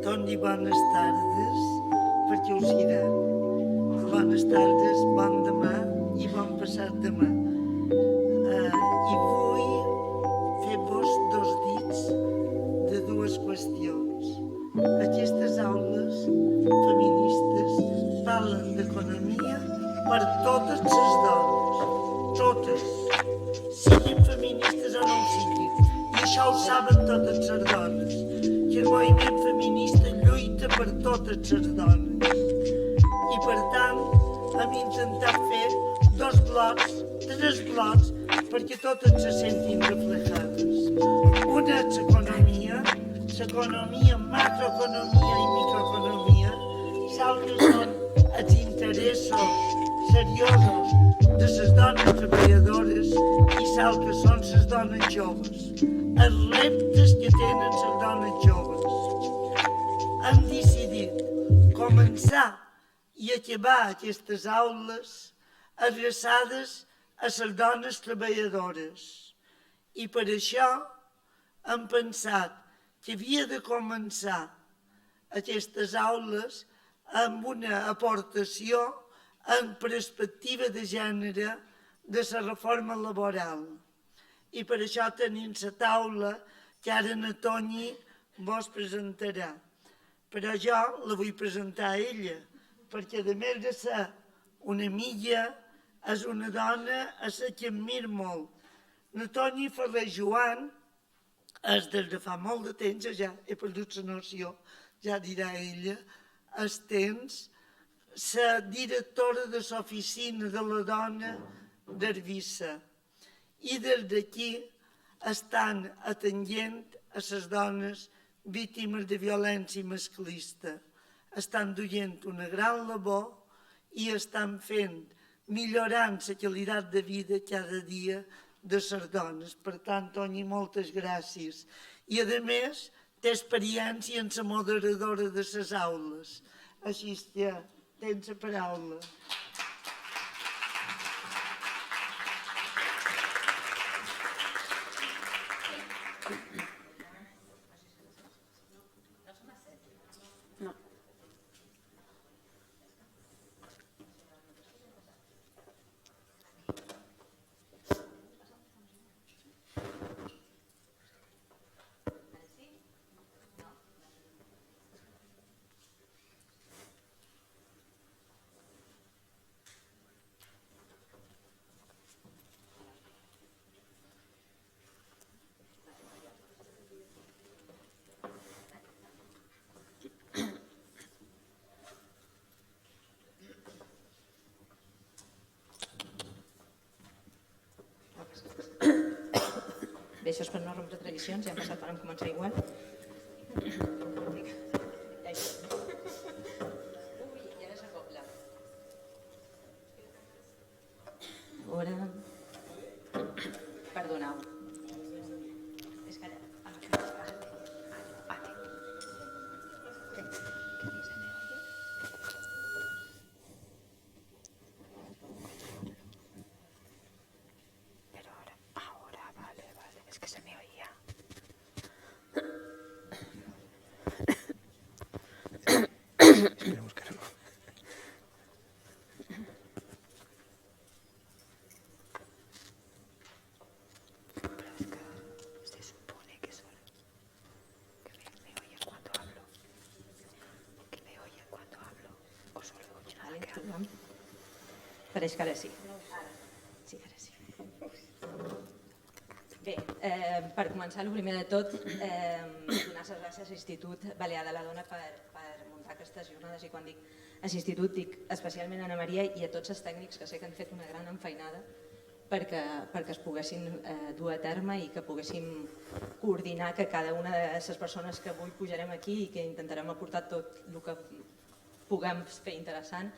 Doni bones tardes, perquè ho serà. Bones tardes, bon demà i bon passat demà. I vull fer-vos dos dits de dues qüestions. Aquestes aules feministes parlen d'economia per totes les dones, totes, siguin feministes o no ho siguin. I això ho saben totes les dones, que el moviment feminista lluita per totes les dones. I per tant hem intentat fer dos blocs, tres blocs, perquè totes se sentin reflejades. Una és l'economia macroeconomia i microeconomia, l'altra són els interessos seriosos de les dones treballadores i l'altra són les dones joves, els reptes que tenen les dones joves. Hem decidit començar i acabar aquestes aules adreçades a les dones treballadores. I per això hem pensat que havia de començar aquestes aules amb una aportació en perspectiva de gènere de la reforma laboral. I per això tenim la taula que ara na Toni vos presentarà. Però jo la vull presentar a ella, perquè a més de ser una amiga, és una dona a la que admiro molt. La Toni Ferrer Joan és des de fa molt de temps, ja he perdut la noció, ja dirà ella, és temps, la directora de l'oficina de la dona d'Eivissa. I des d'aquí estan atenent a les dones víctimes de violència masclista. Estan duent una gran labor i estan millorant la qualitat de vida cada dia de les dones. Per tant, Toni, moltes gràcies. I, a més, té experiència en la moderadora de les aules. Així que tens la paraula. Bé, això és per no rompre tradicions, ja hem passat, vam començar igual. Ui, i ara s'acopla. Ara... Perdoneu. És que ara... Esperemos que no. Pero es que se supone que solo que me oyen cuando hablo. Que me oyen cuando hablo. O solo oyen nada que hablo. Pareix que ara sí. Sí, ara sí. Bé, per començar, el primer de tot, donar les gràcies a l'Institut Balear de la Dona per muntar aquestes jornades, i quan dic a l'Institut dic especialment a Anna Maria i a tots els tècnics que sé que han fet una gran enfeinada perquè es poguessin dur a terme i que poguéssim coordinar que cada una de les persones que avui pujarem aquí i que intentarem aportar tot el que puguem fer interessant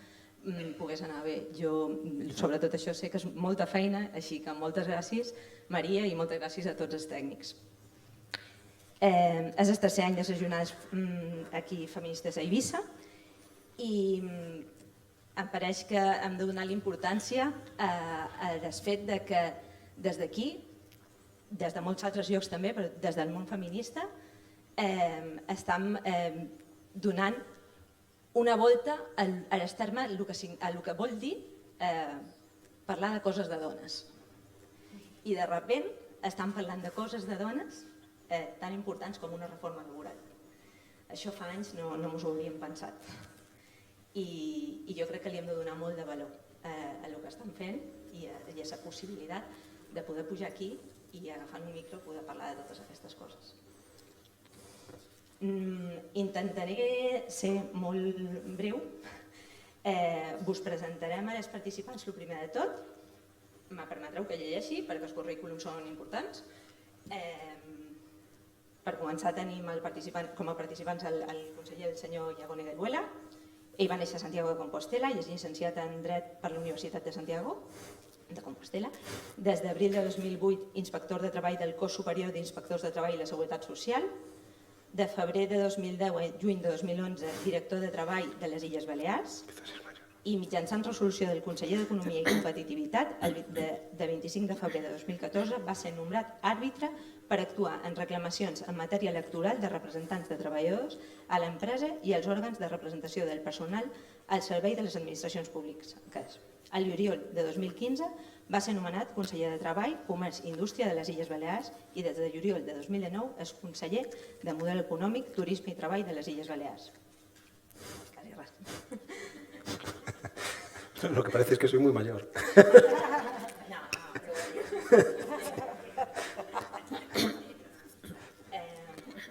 pogués anar bé. Jo, sobretot això, sé que és molta feina, així que moltes gràcies, Maria, i moltes gràcies a tots els tècnics. És el tercer any de les jornades aquí feministes a Eivissa i em pareix que hem de donar l'importància al fet que des d'aquí, des de molts altres llocs també, però des del món feminista, estem donant una volta a l'esterme el que vol dir parlar de coses de dones. I de sobte estan parlant de coses de dones tan importants com una reforma laboral. Això fa anys no ens ho hauríem pensat. I jo crec que li hem de donar molt de valor a el que estan fent i a aquesta possibilitat de poder pujar aquí i agafant un micro poder parlar de totes aquestes coses. Intentaré ser molt breu. Vos presentarem a les participants el primer de tot. Me permetreu que llegeixi perquè els currículums són importants. Per començar tenim com a participants el conseller el senyor Llagone de Luela. Ell va néixer a Santiago de Compostela i és llicenciat en Dret per la Universitat de Santiago de Compostela. Des d'abril de 2008, inspector de treball del Cos Superior d'Inspectors de Treball i la Seguretat Social. De febrer de 2010 a juny de 2011, director de Treball de les Illes Balears. I mitjançant resolució del conseller d'Economia i Competitivitat, de 25 de febrer de 2014, va ser nombrat àrbitre per actuar en reclamacions en matèria electoral de representants de treballadors a l'empresa i els òrgans de representació del personal al servei de les administracions públiques. Al juliol de 2015 va ser nomenat conseller de Treball, Comerç i Indústria de les Illes Balears i des de juliol de 2019 és conseller de Model Econòmic, Turisme i Treball de les Illes Balears. Quasi res. Lo que parece es que soy muy mayor.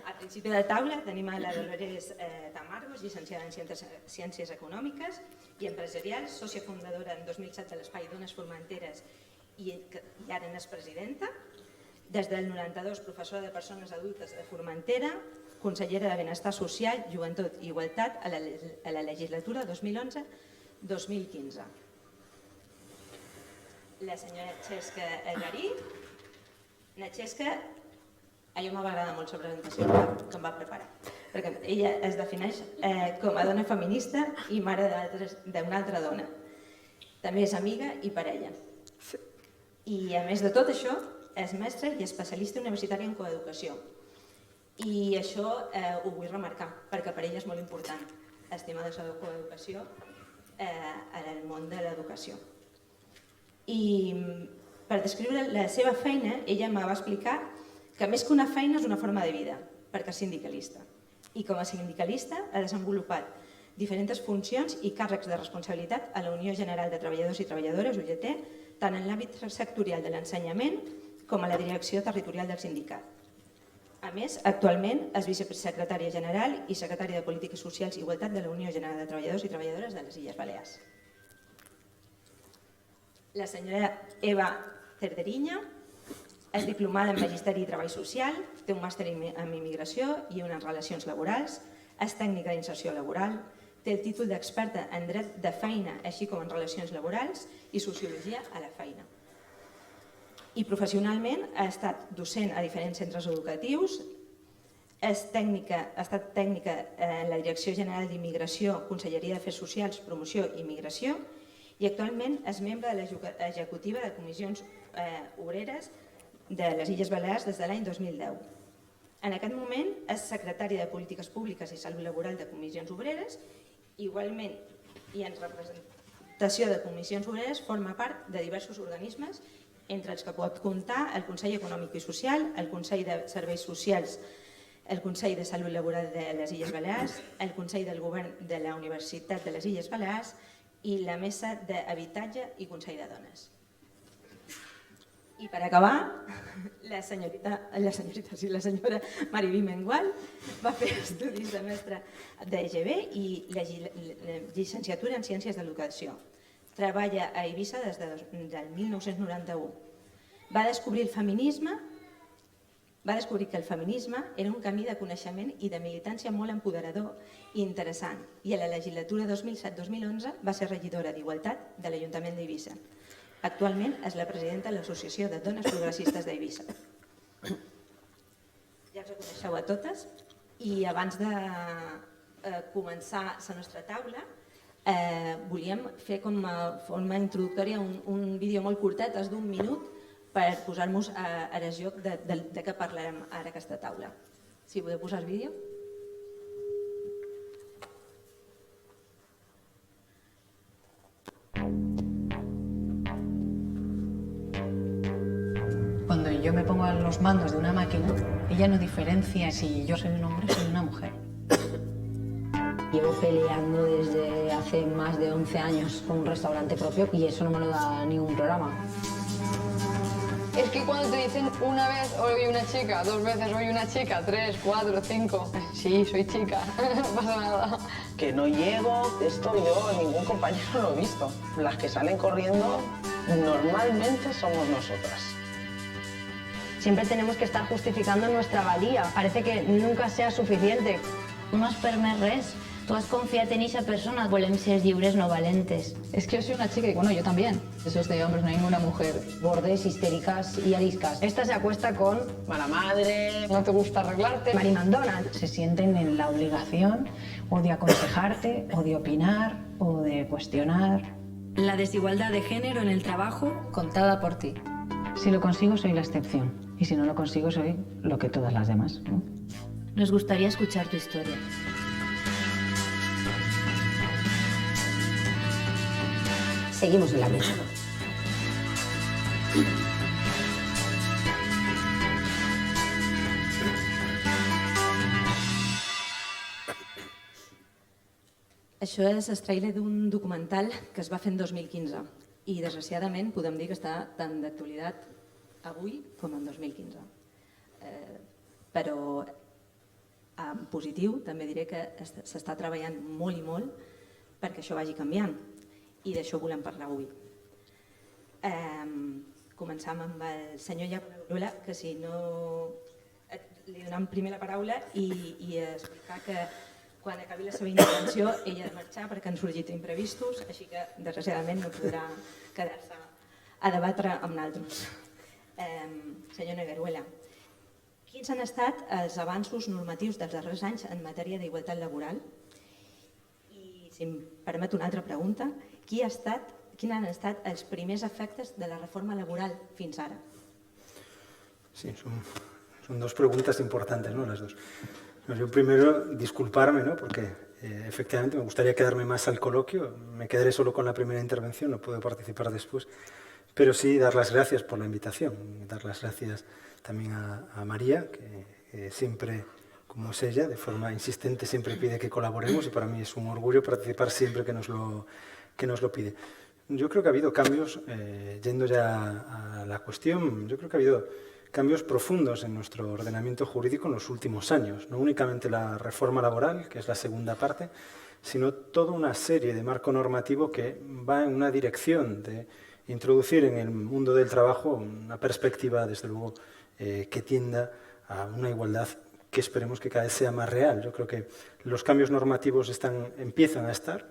Al principi de taula tenim a la Dolores Tamargos, llicenciada en Ciències Econòmiques i Empresarials, sòcia fundadora en 2007 de l'Espai Dones Formenteres i ara n'és presidenta. Des del 92, professora de Persones Adultes de Formentera, consellera de Benestar Social, Joventut i Igualtat a la legislatura 2011-2015. La senyora Xesca Garí. La Xesca, a mi m'agrada molt la presentació que em va preparar, perquè ella es defineix com a dona feminista i mare d'una altra dona. També és amiga i parella. I a més de tot això, és mestra i especialista universitària en coeducació. I això ho vull remarcar, perquè per ella és molt important el tema de la coeducació en el món de l'educació. I per descriure la seva feina, ella em va explicar que més que una feina és una forma de vida, perquè és sindicalista. I com a sindicalista ha desenvolupat diferents funcions i càrrecs de responsabilitat a la Unió General de Treballadors i Treballadores, UGT, tant en l'àmbit sectorial de l'ensenyament com a la direcció territorial del sindicat. A més, actualment és vicesecretària general i secretària de Polítiques Socials i Igualtat de la Unió General de Treballadors i Treballadores de les Illes Balears. La senyora Eva Cerderiña és diplomada en Magisteri i Treball Social, té un màster en Immigració i en Relacions Laborals, és tècnica d'inserció laboral, té el títol d'experta en dret de feina, així com en relacions laborals i sociologia a la feina. I professionalment ha estat docent a diferents centres educatius, ha estat tècnica en la Direcció General d'Immigració, Conselleria d'Afers Socials, Promoció i Immigració i actualment és membre de l'executiva de comissions obreres de les Illes Balears des de l'any 2010. En aquest moment és secretària de Polítiques Públiques i Salut Laboral de Comissions Obreres, igualment i en representació de Comissions Obreres forma part de diversos organismes entre els que pot comptar el Consell Econòmic i Social, el Consell de Serveis Socials, el Consell de Salut Laboral de les Illes Balears, el Consell del Govern de la Universitat de les Illes Balears i la Mesa d'Habitatge i Consell de Dones. I per acabar, la senyora Mariví Mengual va fer estudis de mestre d'EGB i llicenciatura en Ciències de l'Educació. Treballa a Eivissa des del 1991. Va descobrir que el feminisme era un camí de coneixement i de militància molt empoderador i interessant, i a la legislatura 2007-2011 va ser regidora d'Igualtat de l'Ajuntament d'Eivissa. Actualment és la presidenta de l'Associació de Dones Progressistes d'Eivissa. Ja us coneixeu a totes i abans de començar la nostra taula volíem fer com a forma introductòria un vídeo molt curtet, és d'1 minut, per posar-nos a el joc de què parlarem ara a aquesta taula. Si podeu posar el vídeo. yo me pongo a los mandos de una máquina, ella no diferencia si yo soy un hombre o soy una mujer. Llevo peleando desde hace más de 11 años con un restaurante propio y eso no me lo da ningún programa. Es que cuando te dicen una vez soy una chica, 2 veces soy una chica, 3, 4, 5, sí, soy chica, no pasa nada. Que no llego, esto yo, ningún compañero lo he visto. Las que salen corriendo normalmente somos nosotras. Siempre tenemos que estar justificando nuestra valía. Parece que nunca sea suficiente. No es per-me res. Tu has confiat en esa persona. Volem ser lliures, no valentes. Es que yo soy una chica y bueno, yo también. Eso es de hombres, no hay ninguna mujer. Bordes, histéricas y ariscas. Esta se acuesta con Mala madre. No te gusta arreglarte. marimandona. Se sienten en la obligación o de aconsejarte, o de opinar, o de cuestionar. La desigualdad de género en el trabajo contada por ti. Si lo consigo, soy la excepción. Y si no lo consigo, soy lo que todas las demás, ¿no? Nos gustaría escuchar tu historia. Seguimos en la mesa. Això és el trailer d'un documental que es va fer en 2015 i desgraciadament podem dir que està tan d'actualitat avui com en 2015. Però en positiu també diré que s'està treballant molt i molt perquè això vagi canviant i d'això volem parlar avui. Començam amb el senyor Jacob Eruela, que si no... li donem primer la paraula i explicar que quan acabi la seva intervenció ella ha de marxar perquè han sorgit imprevistos, així que desgraciadament no podrà quedar-se a debatre amb nosaltres. Senyor Negueruela, quins han estat els avanços normatius dels darrers anys en matèria d'igualtat laboral? I si em permet una altra pregunta, quins han estat els primers efectes de la reforma laboral fins ara? Sí, son dos preguntas importantes, ¿no? Las dos. Yo primero disculparme, ¿no? Porque efectivamente me gustaría quedarme más al coloquio. Me quedaré solo con la primera intervención, no puedo participar después. Pero sí dar las gracias por la invitación, dar las gracias también a María, que siempre, como es ella, de forma insistente siempre pide que colaboremos y para mí es un orgullo participar siempre que nos lo pide. Yo creo que ha habido cambios, yendo ya a la cuestión, yo creo que ha habido cambios profundos en nuestro ordenamiento jurídico en los últimos años. No únicamente la reforma laboral, que es la segunda parte, sino toda una serie de marco normativo que va en una dirección de introducir en el mundo del trabajo una perspectiva, desde luego, que tienda a una igualdad que esperemos que cada vez sea más real. Yo creo que los cambios normativos empiezan a estar.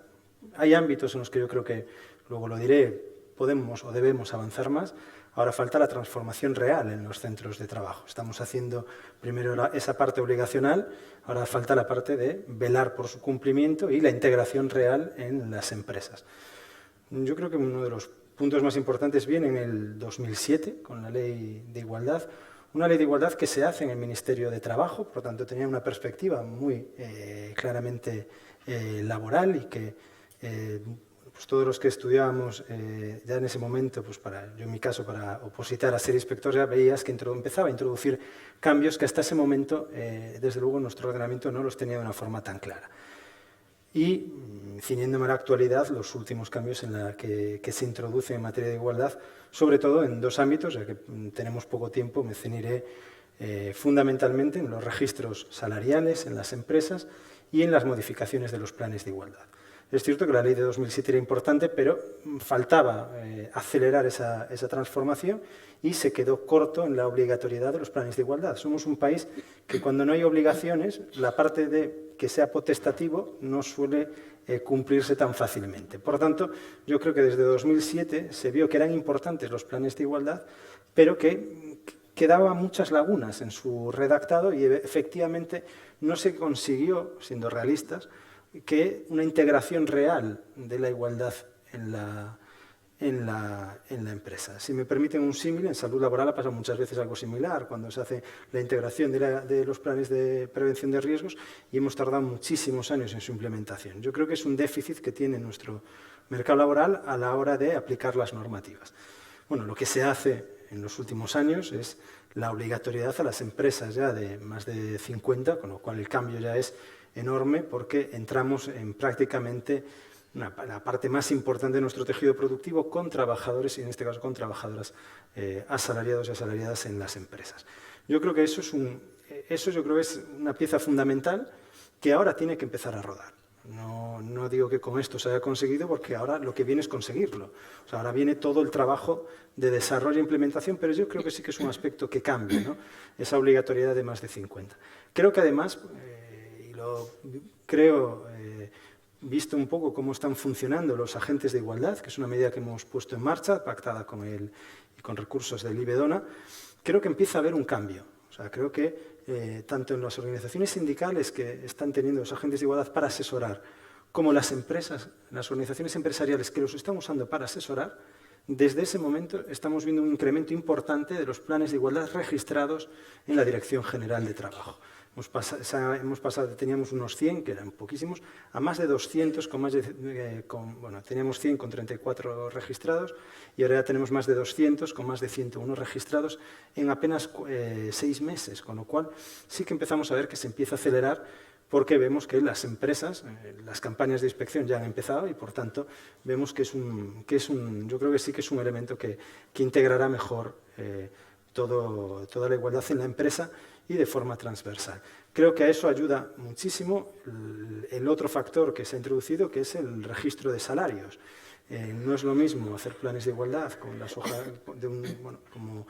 Hay ámbitos en los que yo creo que, luego lo diré, podemos o debemos avanzar más. Ahora falta la transformación real en los centros de trabajo. Estamos haciendo primero esa parte obligacional, ahora falta la parte de velar por su cumplimiento y la integración real en las empresas. Yo creo que uno de los puntos más importantes viene en el 2007, con la Ley de Igualdad, una ley de igualdad que se hace en el Ministerio de Trabajo, por lo tanto tenía una perspectiva muy claramente laboral y que pues todos los que estudiábamos ya en ese momento, pues yo en mi caso para opositar a ser inspector ya veías que empezaba a introducir cambios que hasta ese momento, desde luego, nuestro ordenamiento no los tenía de una forma tan clara. Y, ciñéndome a la actualidad, los últimos cambios que se introducen en materia de igualdad, sobre todo en dos ámbitos, ya que tenemos poco tiempo, me ceñiré fundamentalmente en los registros salariales en las empresas y en las modificaciones de los planes de igualdad. Es cierto que la ley de 2007 era importante, pero faltaba acelerar esa transformación y se quedó corto en la obligatoriedad de los planes de igualdad. Somos un país que cuando no hay obligaciones, la parte de que sea potestativo no suele cumplirse tan fácilmente. Por lo tanto, yo creo que desde 2007 se vio que eran importantes los planes de igualdad, pero que quedaban muchas lagunas en su redactado y efectivamente no se consiguió, siendo realistas, que una integración real de la igualdad en la empresa. Si me permiten un símil, en salud laboral ha pasado muchas veces algo similar, cuando se hace la integración de los planes de prevención de riesgos y hemos tardado muchísimos años en su implementación. Yo creo que es un déficit que tiene nuestro mercado laboral a la hora de aplicar las normativas. Bueno, lo que se hace en los últimos años es la obligatoriedad a las empresas ya de más de 50, con lo cual el cambio ya es enorme porque entramos en prácticamente la parte más importante de nuestro tejido productivo con trabajadores y en este caso con trabajadoras asalariados y asalariadas en las empresas. Yo creo que eso yo creo que es una pieza fundamental que ahora tiene que empezar a rodar. No digo que con esto se haya conseguido porque ahora lo que viene es conseguirlo. O sea, ahora viene todo el trabajo de desarrollo e implementación, pero yo creo que sí que es un aspecto que cambia, ¿no? Esa obligatoriedad de más de 50. Creo que además, y lo creo visto un poco cómo están funcionando los agentes de igualdad, que es una medida que hemos puesto en marcha, pactada con recursos del IBEDONA, creo que empieza a haber un cambio. O sea, creo que tanto en las organizaciones sindicales que están teniendo los agentes de igualdad para asesorar, como las empresas, las organizaciones empresariales que los están usando para asesorar, desde ese momento estamos viendo un incremento importante de los planes de igualdad registrados en la Dirección General de Trabajo. Hemos pasado, teníamos unos 100, que eran poquísimos, a más de 200, teníamos 100 con 34 registrados y ahora ya tenemos más de 200 con más de 101 registrados en apenas 6 meses, con lo cual sí que empezamos a ver que se empieza a acelerar porque vemos que las empresas, las campañas de inspección ya han empezado y por tanto vemos que yo creo que sí que es un elemento que integrará mejor toda la igualdad en la empresa y de forma transversal. Creo que a eso ayuda muchísimo el otro factor que se ha introducido, que es el registro de salarios. No es lo mismo hacer planes de igualdad con las hojas como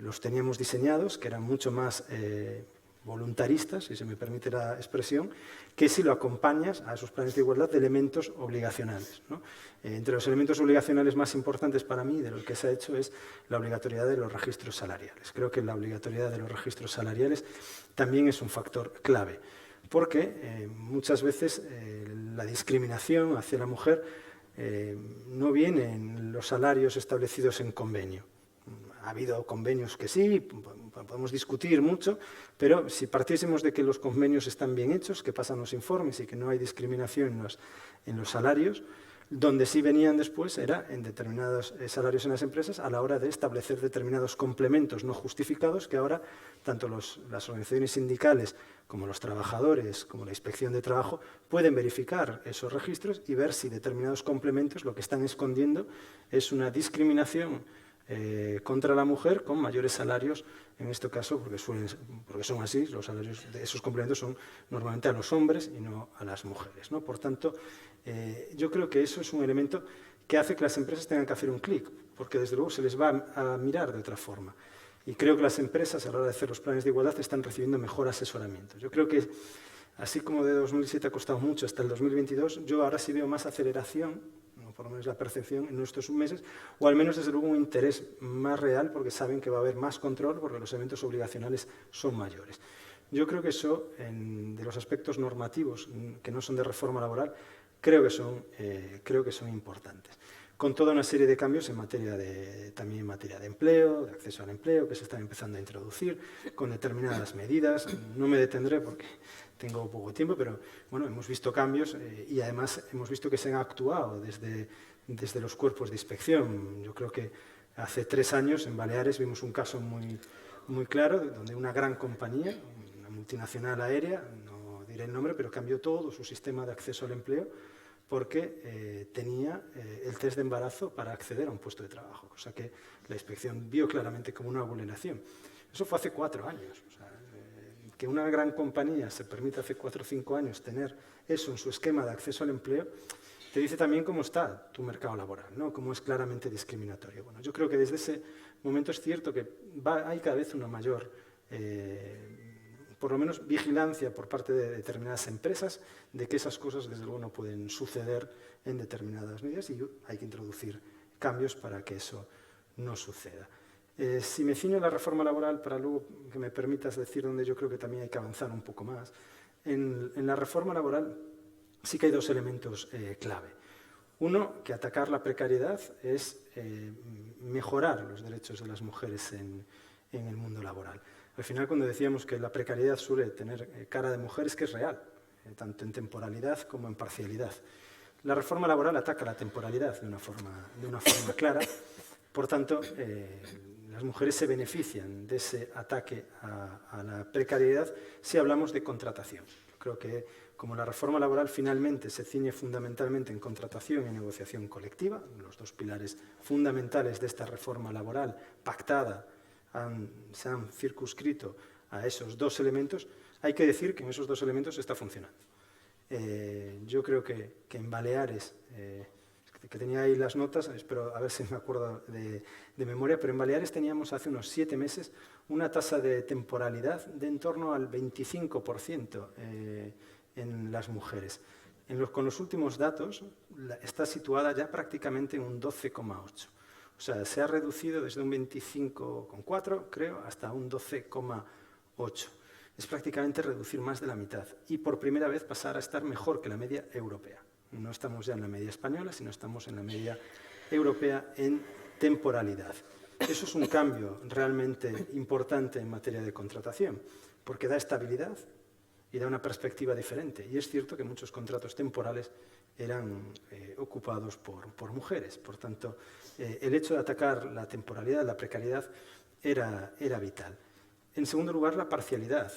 los teníamos diseñados, que eran mucho más voluntaristas, si se me permite la expresión, que si lo acompañas a esos planes de igualdad de elementos obligacionales, ¿no? Entre los elementos obligacionales más importantes para mí de lo que se ha hecho es la obligatoriedad de los registros salariales. Creo que la obligatoriedad de los registros salariales también es un factor clave, porque muchas veces la discriminación hacia la mujer no viene en los salarios establecidos en convenio. Ha habido convenios que sí, podemos discutir mucho, pero si partiésemos de que los convenios están bien hechos, que pasan los informes y que no hay discriminación en los salarios, donde sí venían después era en determinados salarios en las empresas a la hora de establecer determinados complementos no justificados que ahora tanto las organizaciones sindicales como los trabajadores, como la Inspección de Trabajo, pueden verificar esos registros y ver si determinados complementos lo que están escondiendo es una discriminación contra la mujer con mayores salarios, en este caso, porque son así, los salarios de esos complementos son normalmente a los hombres y no a las mujeres, ¿no? Por tanto, yo creo que eso es un elemento que hace que las empresas tengan que hacer un clic, porque desde luego se les va a mirar de otra forma. Y creo que las empresas, a la hora de hacer los planes de igualdad, están recibiendo mejor asesoramiento. Yo creo que, así como de 2007 ha costado mucho hasta el 2022, yo ahora sí veo más aceleración, por lo menos la percepción en nuestros meses, o al menos desde luego un interés más real porque saben que va a haber más control porque los eventos obligacionales son mayores. Yo creo que eso, de los aspectos normativos que no son de reforma laboral, creo que son importantes. Con toda una serie de cambios también en materia de empleo, de acceso al empleo, que se están empezando a introducir, con determinadas medidas. No me detendré porque tengo poco tiempo, pero bueno, hemos visto cambios y además hemos visto que se han actuado desde los cuerpos de inspección. Yo creo que hace 3 años en Baleares vimos un caso muy claro donde una gran compañía, una multinacional aérea, no diré el nombre, pero cambió todo su sistema de acceso al empleo porque tenía el test de embarazo para acceder a un puesto de trabajo, cosa que la inspección vio claramente como una vulneración. Eso fue hace 4 años. O sea, que una gran compañía se permita hace 4 o 5 años tener eso en su esquema de acceso al empleo, te dice también cómo está tu mercado laboral, ¿no? Cómo es claramente discriminatorio. Bueno, yo creo que desde ese momento es cierto que hay cada vez una mayor por lo menos vigilancia por parte de determinadas empresas de que esas cosas desde luego no pueden suceder en determinadas medidas y hay que introducir cambios para que eso no suceda. Si me ciño a la reforma laboral, para luego que me permitas decir donde yo creo que también hay que avanzar un poco más, en la reforma laboral sí que hay 2 elementos clave. Uno, que atacar la precariedad es mejorar los derechos de las mujeres en el mundo laboral. Al final, cuando decíamos que la precariedad suele tener cara de mujer, es que es real, tanto en temporalidad como en parcialidad. La reforma laboral ataca la temporalidad de una forma clara. Por tanto, las mujeres se benefician de ese ataque a la precariedad si hablamos de contratación. Creo que como la reforma laboral finalmente se ciñe fundamentalmente en contratación y negociación colectiva, los dos pilares fundamentales de esta reforma laboral pactada se han circunscrito a esos dos elementos, hay que decir que en esos dos elementos está funcionando. Yo creo que en Baleares, que tenía ahí las notas, espero a ver si me acuerdo de memoria, pero en Baleares teníamos hace unos 7 meses una tasa de temporalidad de en torno al 25% en las mujeres. Con los últimos datos está situada ya prácticamente en un 12,8%. O sea, se ha reducido desde un 25,4, creo, hasta un 12,8%. Es prácticamente reducir más de la mitad y por primera vez pasar a estar mejor que la media europea. No estamos ya en la media española, sino estamos en la media europea en temporalidad. Eso es un cambio realmente importante en materia de contratación, porque da estabilidad y da una perspectiva diferente. Y es cierto que muchos contratos temporales eran ocupados por mujeres. Por tanto, el hecho de atacar la temporalidad, la precariedad, era vital. En segundo lugar, la parcialidad.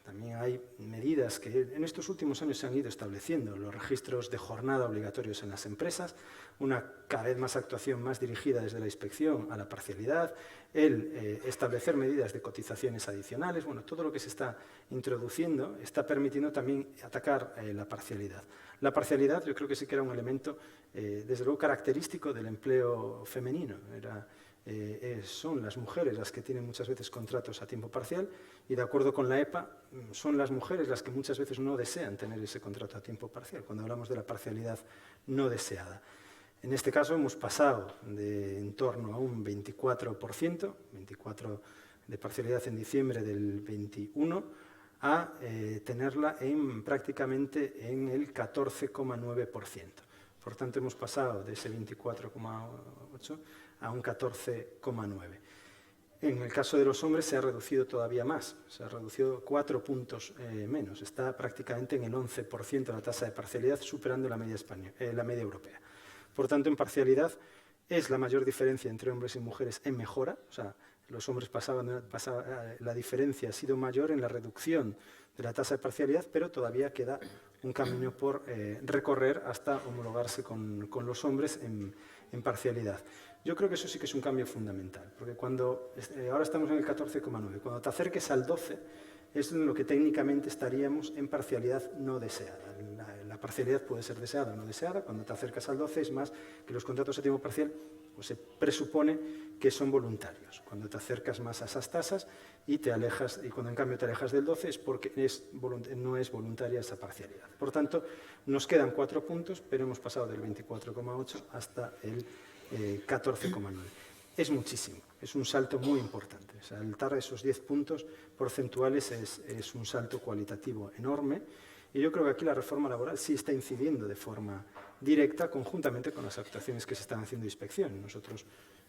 También hay medidas que en estos últimos años se han ido estableciendo, los registros de jornada obligatorios en las empresas, una cada vez más actuación más dirigida desde la inspección a la parcialidad, el establecer medidas de cotizaciones adicionales, bueno, todo lo que se está introduciendo está permitiendo también atacar la parcialidad. La parcialidad yo creo que sí que era un elemento, desde luego, característico del empleo femenino. Son las mujeres las que tienen muchas veces contratos a tiempo parcial y, de acuerdo con la EPA, son las mujeres las que muchas veces no desean tener ese contrato a tiempo parcial, cuando hablamos de la parcialidad no deseada. En este caso hemos pasado de en torno a un 24%, 24% de parcialidad en diciembre del 21, a tenerla prácticamente en el 14,9%. Por tanto, hemos pasado de ese 24,8% a un 14,9%. En el caso de los hombres se ha reducido todavía más, se ha reducido 4 puntos menos, está prácticamente en el 11% la tasa de parcialidad, superando la media europea. Por tanto, en parcialidad es la mayor diferencia entre hombres y mujeres en mejora, o sea, los hombres la diferencia ha sido mayor en la reducción de la tasa de parcialidad, pero todavía queda un camino por recorrer hasta homologarse con los hombres en parcialidad. Yo creo que eso sí que es un cambio fundamental, porque ahora estamos en el 14,9, cuando te acerques al 12 es en lo que técnicamente estaríamos en parcialidad no deseada. La parcialidad puede ser deseada o no deseada, cuando te acercas al 12 es más que los contratos a tiempo parcial pues se presupone que son voluntarios. Cuando te acercas más a esas tasas y te alejas, y cuando en cambio te alejas del 12 es porque no es voluntaria esa parcialidad. Por tanto, nos quedan 4 puntos, pero hemos pasado del 24,8 hasta el 14,9. Es muchísimo, es un salto muy importante. Saltar esos 10 puntos porcentuales es un salto cualitativo enorme. Y yo creo que aquí la reforma laboral sí está incidiendo de forma directa, conjuntamente con las actuaciones que se están haciendo de inspección. Nosotros,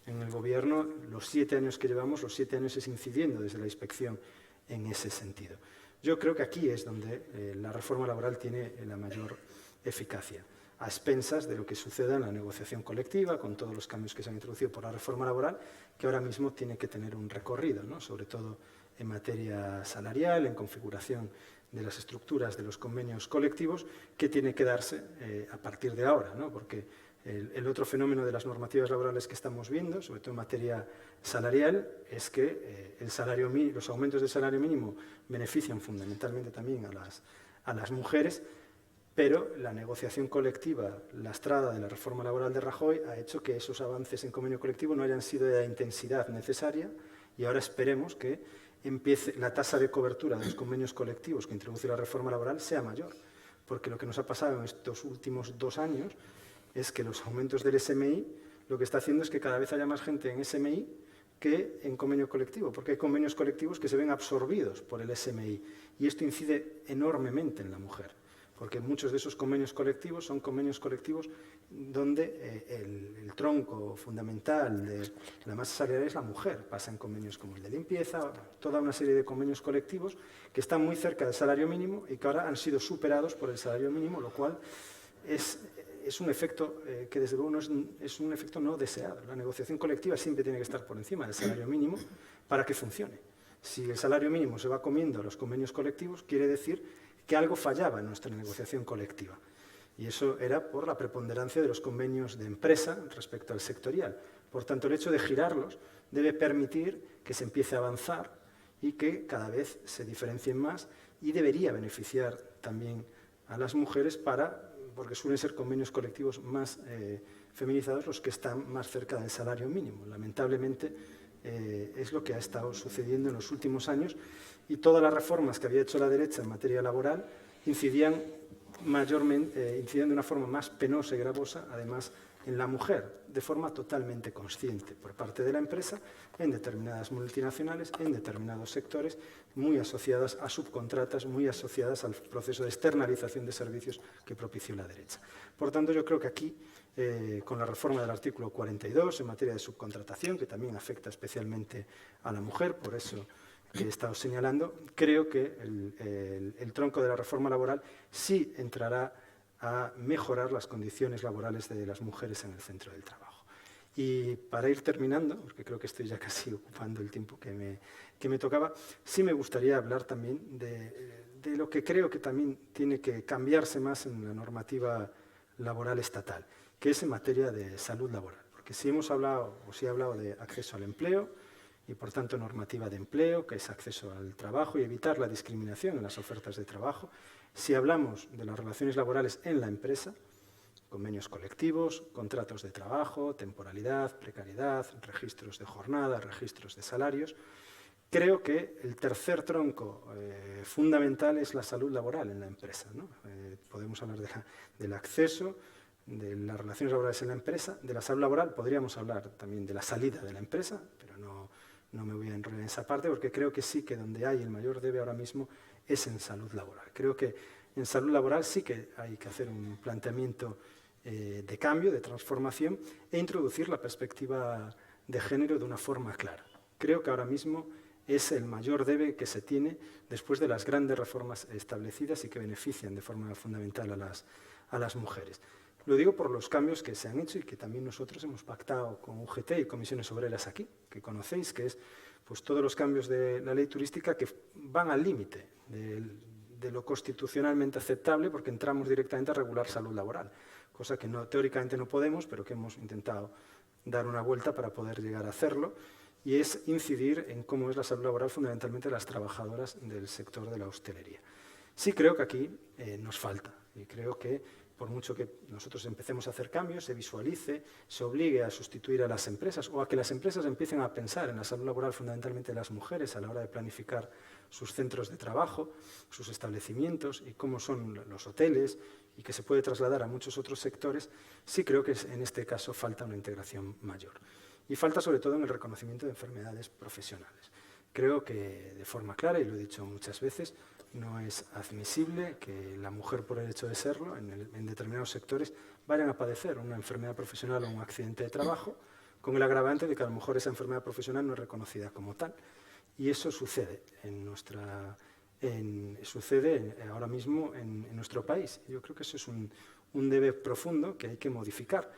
en el Gobierno, los 7 años que llevamos, los 7 años es incidiendo desde la inspección en ese sentido. Yo creo que aquí es donde la reforma laboral tiene la mayor eficacia, a expensas de lo que suceda en la negociación colectiva, con todos los cambios que se han introducido por la reforma laboral, que ahora mismo tiene que tener un recorrido, ¿no? Sobre todo en materia salarial, en configuración de las estructuras de los convenios colectivos, que tiene que darse a partir de ahora, ¿no? Porque el otro fenómeno de las normativas laborales que estamos viendo, sobre todo en materia salarial, es que los aumentos del salario mínimo benefician fundamentalmente también a las mujeres, pero la negociación colectiva lastrada de la reforma laboral de Rajoy ha hecho que esos avances en convenio colectivo no hayan sido de la intensidad necesaria y ahora esperemos que la tasa de cobertura de los convenios colectivos que introduce la reforma laboral sea mayor, porque lo que nos ha pasado en estos últimos 2 años es que los aumentos del SMI lo que está haciendo es que cada vez haya más gente en SMI que en convenio colectivo, porque hay convenios colectivos que se ven absorbidos por el SMI y esto incide enormemente en la mujer, porque muchos de esos convenios colectivos son convenios colectivos donde el tronco fundamental de la masa salarial es la mujer. Pasan convenios como el de limpieza, toda una serie de convenios colectivos que están muy cerca del salario mínimo y que ahora han sido superados por el salario mínimo, lo cual es un efecto que desde luego es un efecto no deseado. La negociación colectiva siempre tiene que estar por encima del salario mínimo para que funcione. Si el salario mínimo se va comiendo a los convenios colectivos, quiere decir que algo fallaba en nuestra negociación colectiva. Y eso era por la preponderancia de los convenios de empresa respecto al sectorial. Por tanto, el hecho de girarlos debe permitir que se empiece a avanzar y que cada vez se diferencien más, y debería beneficiar también a las mujeres porque suelen ser convenios colectivos más feminizados los que están más cerca del salario mínimo. Lamentablemente es lo que ha estado sucediendo en los últimos años, y todas las reformas que había hecho la derecha en materia laboral incidían de una forma más penosa y gravosa, además, en la mujer, de forma totalmente consciente por parte de la empresa, en determinadas multinacionales, en determinados sectores, muy asociadas a subcontratas, muy asociadas al proceso de externalización de servicios que propició la derecha. Por tanto, yo creo que aquí, con la reforma del artículo 42 en materia de subcontratación, que también afecta especialmente a la mujer, por eso que he estado señalando, creo que el tronco de la reforma laboral sí entrará a mejorar las condiciones laborales de las mujeres en el centro del trabajo. Y para ir terminando, porque creo que estoy ya casi ocupando el tiempo que me tocaba, sí me gustaría hablar también de lo que creo que también tiene que cambiarse más en la normativa laboral estatal, que es en materia de salud laboral. Porque si he hablado de acceso al empleo, y por tanto normativa de empleo, que es acceso al trabajo y evitar la discriminación en las ofertas de trabajo. Si hablamos de las relaciones laborales en la empresa, convenios colectivos, contratos de trabajo, temporalidad, precariedad, registros de jornada, registros de salarios, creo que el tercer tronco fundamental es la salud laboral en la empresa, ¿no? Podemos hablar del acceso, de las relaciones laborales en la empresa, de la salud laboral, podríamos hablar también de la salida de la empresa, pero no me voy a enrollar en esa parte, porque creo que sí que donde hay el mayor debe ahora mismo es en salud laboral. Creo que en salud laboral sí que hay que hacer un planteamiento de cambio, de transformación, e introducir la perspectiva de género de una forma clara. Creo que ahora mismo es el mayor debe que se tiene después de las grandes reformas establecidas y que benefician de forma fundamental a las mujeres. Lo digo por los cambios que se han hecho y que también nosotros hemos pactado con UGT y comisiones obreras aquí, que conocéis, que es pues, todos los cambios de la ley turística que van al límite de lo constitucionalmente aceptable, porque entramos directamente a regular salud laboral, cosa que teóricamente no podemos, pero que hemos intentado dar una vuelta para poder llegar a hacerlo, y es incidir en cómo es la salud laboral fundamentalmente de las trabajadoras del sector de la hostelería. Sí creo que aquí nos falta, y creo que por mucho que nosotros empecemos a hacer cambios, se visualice, se obligue a sustituir a las empresas o a que las empresas empiecen a pensar en la salud laboral fundamentalmente de las mujeres a la hora de planificar sus centros de trabajo, sus establecimientos y cómo son los hoteles y que se puede trasladar a muchos otros sectores, sí creo que en este caso falta una integración mayor. Y falta sobre todo en el reconocimiento de enfermedades profesionales. Creo que de forma clara, y lo he dicho muchas veces, no es admisible que la mujer, por el hecho de serlo, en determinados sectores, vayan a padecer una enfermedad profesional o un accidente de trabajo, con el agravante de que a lo mejor esa enfermedad profesional no es reconocida como tal. Y eso sucede ahora mismo en nuestro país. Yo creo que eso es un debe profundo que hay que modificar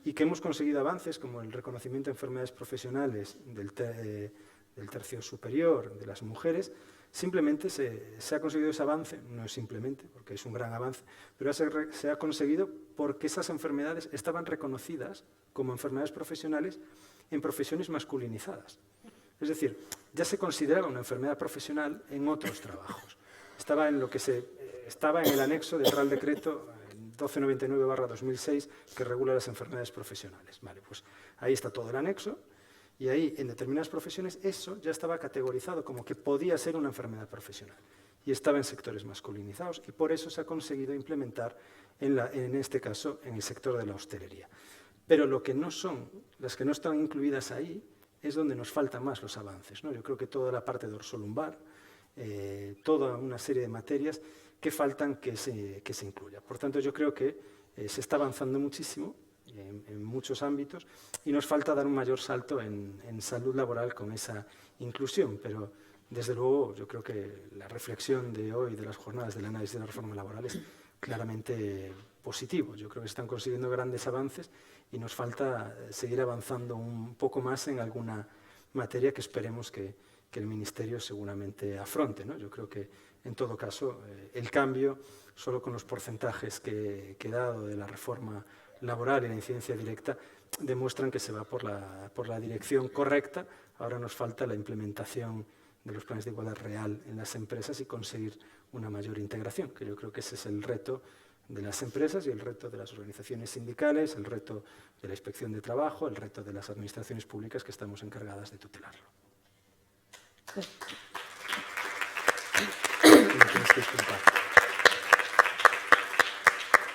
y que hemos conseguido avances como el reconocimiento de enfermedades profesionales del tercio superior de las mujeres. Simplemente se ha conseguido ese avance, no es simplemente, porque es un gran avance, pero se ha conseguido porque esas enfermedades estaban reconocidas como enfermedades profesionales en profesiones masculinizadas. Es decir, ya se consideraba una enfermedad profesional en otros trabajos. Estaba en el anexo del Real Decreto 1299/2006 que regula las enfermedades profesionales. Vale, pues ahí está todo el anexo. Y ahí, en determinadas profesiones, eso ya estaba categorizado como que podía ser una enfermedad profesional. Y estaba en sectores masculinizados y por eso se ha conseguido implementar, en este caso, en el sector de la hostelería. Pero las que no están incluidas ahí, es donde nos faltan más los avances, ¿no? Yo creo que toda la parte dorsolumbar, toda una serie de materias que faltan que se incluya. Por tanto, yo creo que se está avanzando muchísimo en muchos ámbitos y nos falta dar un mayor salto en salud laboral con esa inclusión, pero desde luego yo creo que la reflexión de hoy de las jornadas del análisis de las reformas laborales claramente positivo. Yo creo que se están consiguiendo grandes avances y nos falta seguir avanzando un poco más en alguna materia que esperemos que el Ministerio seguramente afronte, ¿no? Yo creo que, en todo caso, el cambio, solo con los porcentajes que he dado de la reforma laboral y la incidencia directa, demuestran que se va por la dirección correcta. Ahora nos falta la implementación de los planes de igualdad real en las empresas y conseguir una mayor integración, que yo creo que ese es el reto de las empresas y el reto de las organizaciones sindicales, el reto de la inspección de trabajo, el reto de las administraciones públicas que estamos encargadas de tutelarlo.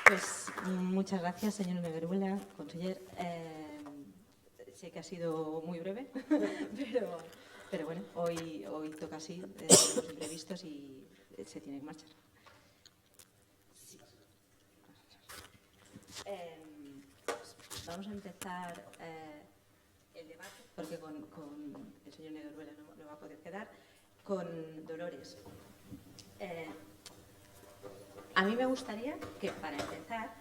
Pues muchas gracias, señor Negueruela, conseller. Sé que ha sido muy breve, pero bueno, hoy toca así, los imprevistos y se tiene que marchar. Sí. Vamos a empezar el debate, porque con el señor Negueruela no va a poder quedar, con Dolores. A mí me gustaría que, para empezar,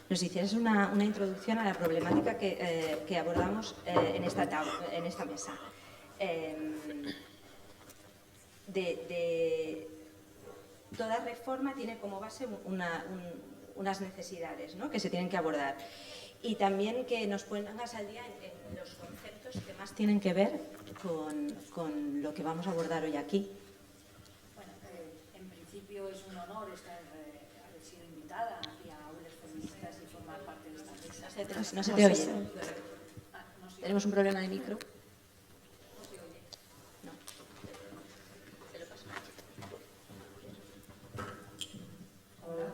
nos hicieras una introducción a la problemática que abordamos en esta mesa. Toda reforma tiene como base unas necesidades, ¿no?, que se tienen que abordar. Y también que nos pongas al día en los conceptos que más tienen que ver con lo que vamos a abordar hoy aquí. Bueno, en principio es un honor haber sido invitada aquí a Aules Feministas y formar parte de esta mesa. No se te oye. Tenemos un problema de micro. No se oye. No. Se lo paso. Hola.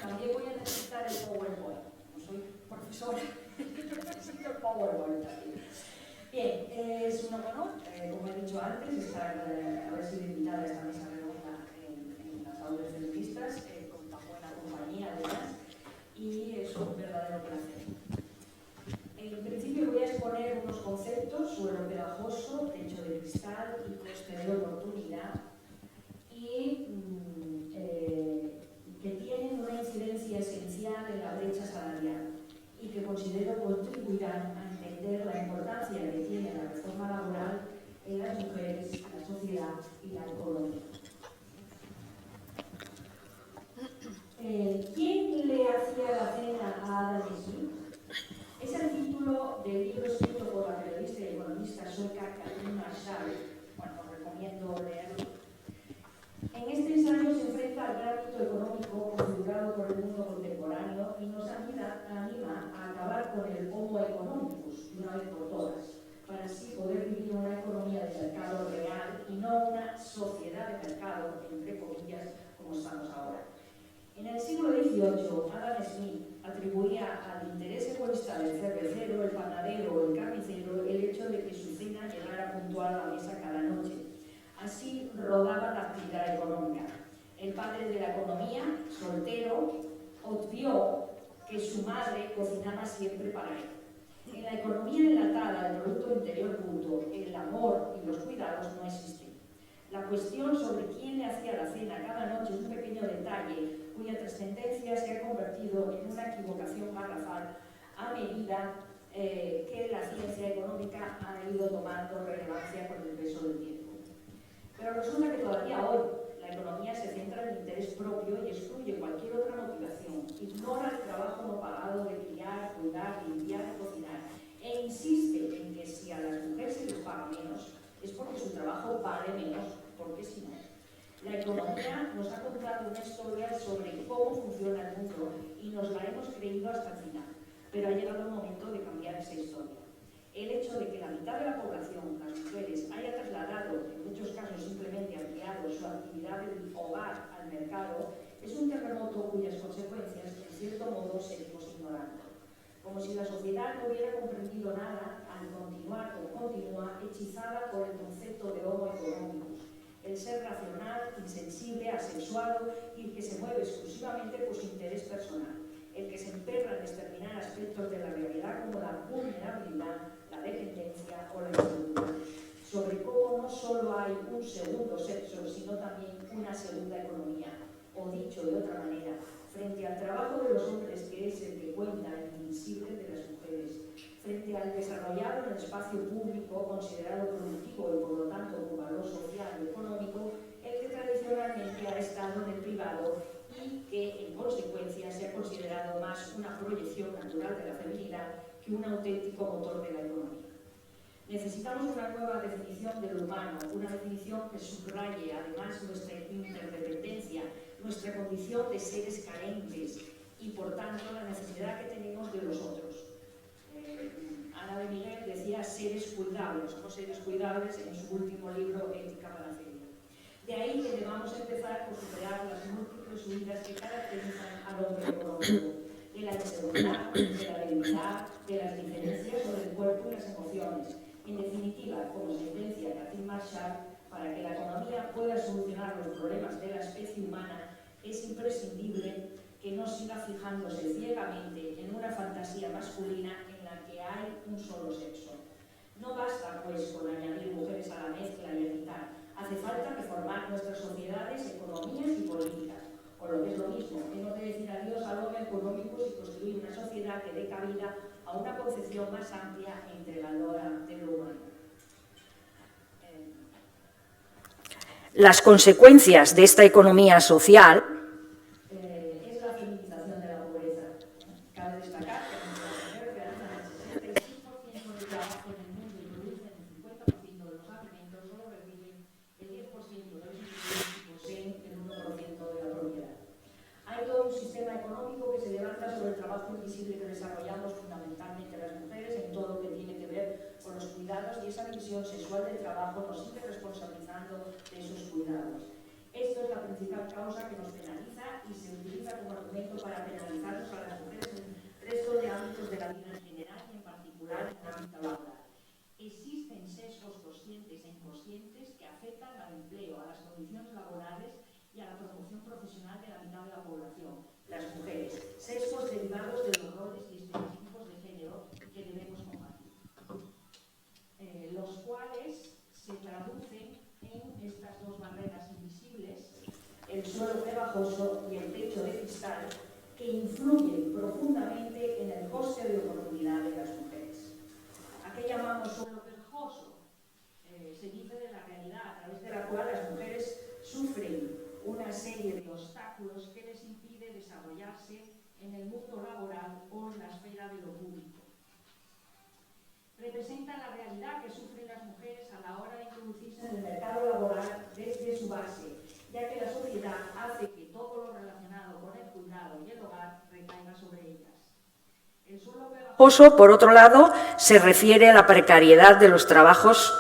También voy a necesitar el PowerPoint. Como soy profesora, necesito el PowerPoint también. Bien, es un honor, como he dicho antes, haber sido invitada a esta mesa redonda en las Aules Feministas, bajo buena compañía además, y es un verdadero placer. En principio voy a exponer unos conceptos: suelo pegajoso, techo de cristal y coste de oportunidad, y que tienen una incidencia esencial en la brecha salarial y que considero contribuirán a entender la importancia que tiene la reforma laboral en las mujeres, la sociedad y la economía. ¿Quién le hacía la cena a Adam Smith? Es el título del libro escrito por la periodista y economista sueca Katarina Schall. Bueno, os recomiendo leerlo. En este ensayo se enfrenta al gran mito económico configurado por el mundo contemporáneo y nos anima a acabar con el homo economicus de una vez por todas, para así poder vivir una economía de mercado real y no una sociedad de mercado, entre comillas, como estamos ahora. En el siglo XVIII, Adam Smith atribuía al interés egoísta del cervecero, el panadero o el carnicero el hecho de que su cena llegara puntual a la mesa cada noche. Así rodaba la actividad económica. El padre de la economía, soltero, obvió que su madre cocinaba siempre para él. En la economía enlatada del Producto Interior Bruto, el amor y los cuidados no existen. La cuestión sobre quién le hacía la cena cada noche es un pequeño detalle cuya trascendencia se ha convertido en una equivocación garrafal a medida que la ciencia económica ha ido tomando relevancia con el peso del tiempo. Pero resulta que todavía hoy la economía se centra en el interés propio y excluye cualquier otra motivación, ignora el trabajo no pagado de criar, cuidar, limpiar y cocinar, e insiste en que si a las mujeres se les paga menos es porque su trabajo vale menos, porque si no. La economía nos ha contado una historia sobre cómo funciona el mundo y nos la hemos creído hasta el final, pero ha llegado el momento de cambiar esa historia. El hecho de que la mitad de la población, las mujeres, haya trasladado, en muchos casos simplemente ampliado su actividad del hogar al mercado, es un terremoto cuyas consecuencias, en cierto modo, seguimos ignorando. Como si la sociedad no hubiera comprendido nada al continuar como continúa, hechizada por el concepto de homo economicus, el ser racional, insensible, asexuado y el que se mueve exclusivamente por su interés personal, el que se emperra en exterminar aspectos de la realidad como la vulnerabilidad, la dependencia o la inseguridad. sobre cómo no solo hay un segundo sexo, sino también una segunda economía. O dicho de otra manera, frente al trabajo de los hombres, que es el que cuenta el invisible de las mujeres, frente al desarrollado en el espacio público, considerado productivo y por lo tanto con valor social y económico, el que tradicionalmente ha estado en el privado y que en consecuencia se ha considerado más una proyección natural de la feminidad que un auténtico motor de la economía. Necesitamos una nueva definición de lo humano, una definición que subraye además nuestra interdependencia, nuestra condición de seres carentes y por tanto la necesidad que tenemos de los otros. Ana de Miguel decía seres cuidables, somos seres cuidables en su último libro Ética para la Feria. De ahí que debamos empezar por superar las múltiples huidas que caracterizan al hombre económico, de la inseguridad, de la debilidad, de las diferencias sobre el cuerpo y las emociones. En definitiva, como sentencia Catherine Marshall, para que la economía pueda solucionar los problemas de la especie humana, es imprescindible que no siga fijándose ciegamente en una fantasía masculina en la que hay un solo sexo. No basta, pues, con añadir mujeres a la mezcla y evitar. Hace falta reformar nuestras sociedades, economías y políticas. O lo que es lo mismo, hemos de decir adiós al hombre económico y construir una sociedad que dé cabida a una concepción más amplia e integradora de lo humano. Las consecuencias de esta economía social es la feminización de la pobreza. Cabe destacar que las mujeres realizan el 66% del trabajo en el mundo y producen el 50% de los alimentos, solo reciben el 10% de los ingresos y poseen el 1% de la propiedad. Hay todo un sistema económico que se levanta sobre el trabajo invisible que desarrollamos fundamentalmente las mujeres en todo lo que tiene que ver con los cuidados, y esa división sexual del trabajo nos sigue responsabilizando de esos cuidados. Esto es la principal causa que nos penaliza y se utiliza como argumento para penalizarnos a las mujeres en el resto de ámbitos de la vida en general y en particular en el ámbito laboral. Existen sesgos conscientes e inconscientes que afectan al empleo, a las condiciones laborales y a la promoción profesional de la mitad de la población, las mujeres. Sesgos derivados de los roles y estereotipos de género que debemos combatir, los cuales se traducen en estas dos barreras invisibles, el suelo pegajoso y el techo de cristal, que influyen profundamente en el coste de oportunidad de las mujeres. ¿A qué llamamos suelo pegajoso? Se dice de la realidad a través de la cual las mujeres sufren una serie de obstáculos que les impide desarrollarse en el mundo laboral o en la esfera de lo público. Representa la realidad que sufren las mujeres a la hora de introducirse en el mercado laboral desde su base, ya que la sociedad hace que todo lo relacionado con el cuidado y el hogar recaiga sobre ellas. El suelo pegajoso, por otro lado, se refiere a la precariedad de los trabajos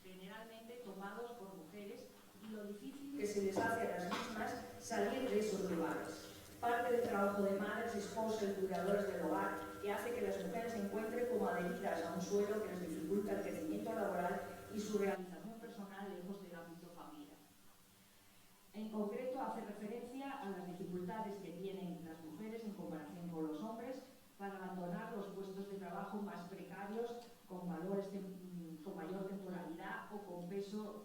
generalmente tomados por mujeres y lo difícil que se les hace a las mismas salir de esos lugares. Parte del trabajo de madres, esposas y cuidadoras del hogar que hace que las mujeres se encuentren como adheridas a un suelo que les dificulta el crecimiento laboral y su realización personal lejos del ámbito familiar. En concreto, hace referencia a las dificultades que tienen las mujeres en comparación con los hombres para abandonar los puestos de trabajo más precarios con valores con mayor temporalidad o con peso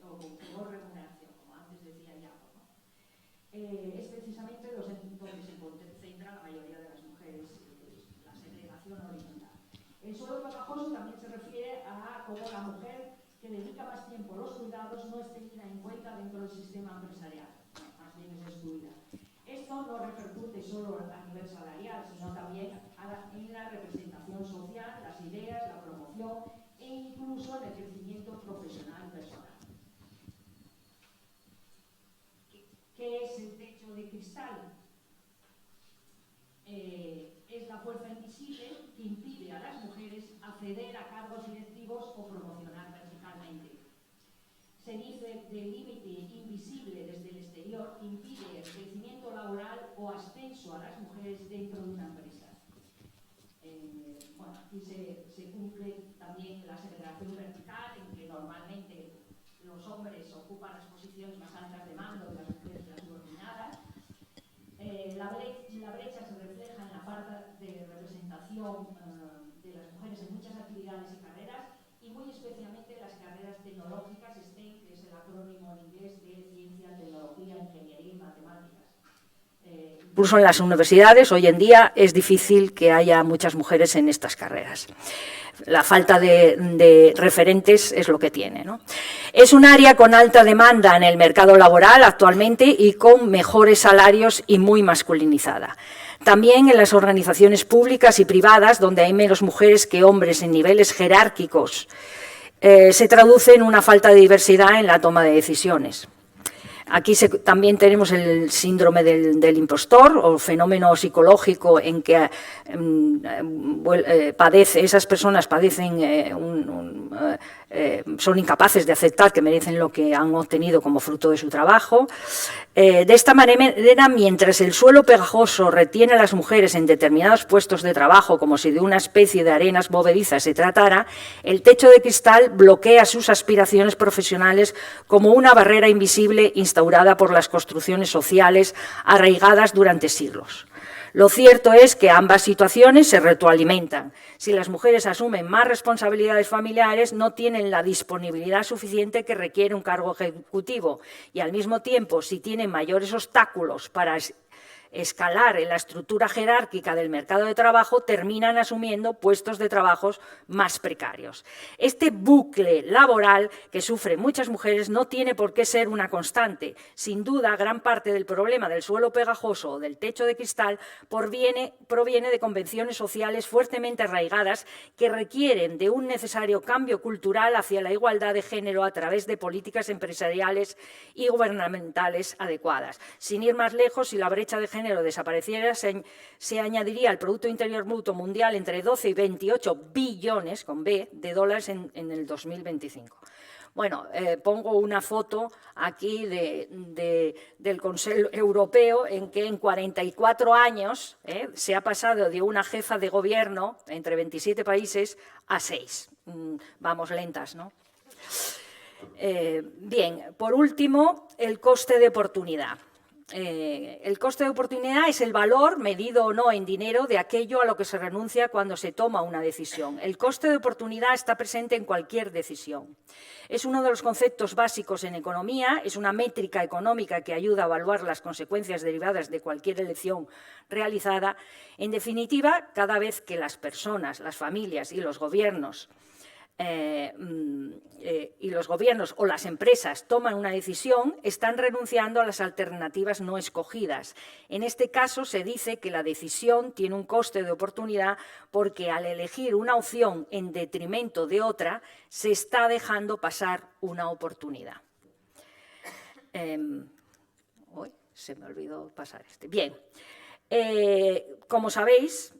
o con peor remuneración, como antes decía Iago, ¿no? Es precisamente donde se concentra la mayoría de las mujeres, la segregación horizontal. El suelo pegajoso también se refiere a cómo la mujer que dedica más tiempo a los cuidados no es tenida en cuenta dentro del sistema empresarial, más bien es excluida. Esto no repercute solo a nivel salarial, sino también en la representación social, las ideas, la promoción e incluso en el crecimiento profesional y personal. ¿Qué es el techo de cristal? Es la fuerza invisible que impide a las mujeres acceder a cargos directivos o promocionar verticalmente. Se dice del límite invisible desde el exterior que impide el crecimiento laboral o ascenso a las mujeres dentro de una empresa. Aquí se cumple también la segregación vertical, en que normalmente los hombres ocupan las posiciones más altas de mando y las mujeres las subordinadas. La brecha se refleja en la falta de representación de las mujeres en muchas actividades y carreras, y muy especialmente Incluso en las universidades hoy en día es difícil que haya muchas mujeres en estas carreras. La falta de referentes es lo que tiene, ¿no? Es un área con alta demanda en el mercado laboral actualmente y con mejores salarios y muy masculinizada. También en las organizaciones públicas y privadas, donde hay menos mujeres que hombres en niveles jerárquicos, se traduce en una falta de diversidad en la toma de decisiones. Aquí también tenemos el síndrome del impostor o fenómeno psicológico en que esas personas padecen son incapaces de aceptar que merecen lo que han obtenido como fruto de su trabajo. De esta manera, mientras el suelo pegajoso retiene a las mujeres en determinados puestos de trabajo como si de una especie de arenas movedizas se tratara, el techo de cristal bloquea sus aspiraciones profesionales como una barrera invisible instaurada por las construcciones sociales arraigadas durante siglos. Lo cierto es que ambas situaciones se retroalimentan. Si las mujeres asumen más responsabilidades familiares, no tienen la disponibilidad suficiente que requiere un cargo ejecutivo y, al mismo tiempo, si tienen mayores obstáculos para escalar en la estructura jerárquica del mercado de trabajo, terminan asumiendo puestos de trabajo más precarios. Este bucle laboral que sufren muchas mujeres no tiene por qué ser una constante. Sin duda, gran parte del problema del suelo pegajoso o del techo de cristal proviene de convenciones sociales fuertemente arraigadas que requieren de un necesario cambio cultural hacia la igualdad de género a través de políticas empresariales y gubernamentales adecuadas. Sin ir más lejos, si la brecha de género desapareciera, se añadiría al Producto Interior Bruto Mundial entre 12 y 28 billones, con B, de dólares en el 2025. Bueno, pongo una foto aquí del Consejo Europeo en que en 44 años se ha pasado de una jefa de gobierno entre 27 países a 6. Vamos lentas, ¿no? Bien, por último, el coste de oportunidad. El coste de oportunidad es el valor, medido o no en dinero, de aquello a lo que se renuncia cuando se toma una decisión. El coste de oportunidad está presente en cualquier decisión. Es uno de los conceptos básicos en economía, es una métrica económica que ayuda a evaluar las consecuencias derivadas de cualquier elección realizada. En definitiva, cada vez que las personas, las familias y los gobiernos o las empresas toman una decisión, están renunciando a las alternativas no escogidas. En este caso, se dice que la decisión tiene un coste de oportunidad porque al elegir una opción en detrimento de otra, se está dejando pasar una oportunidad. Se me olvidó pasar este. Bien, como sabéis,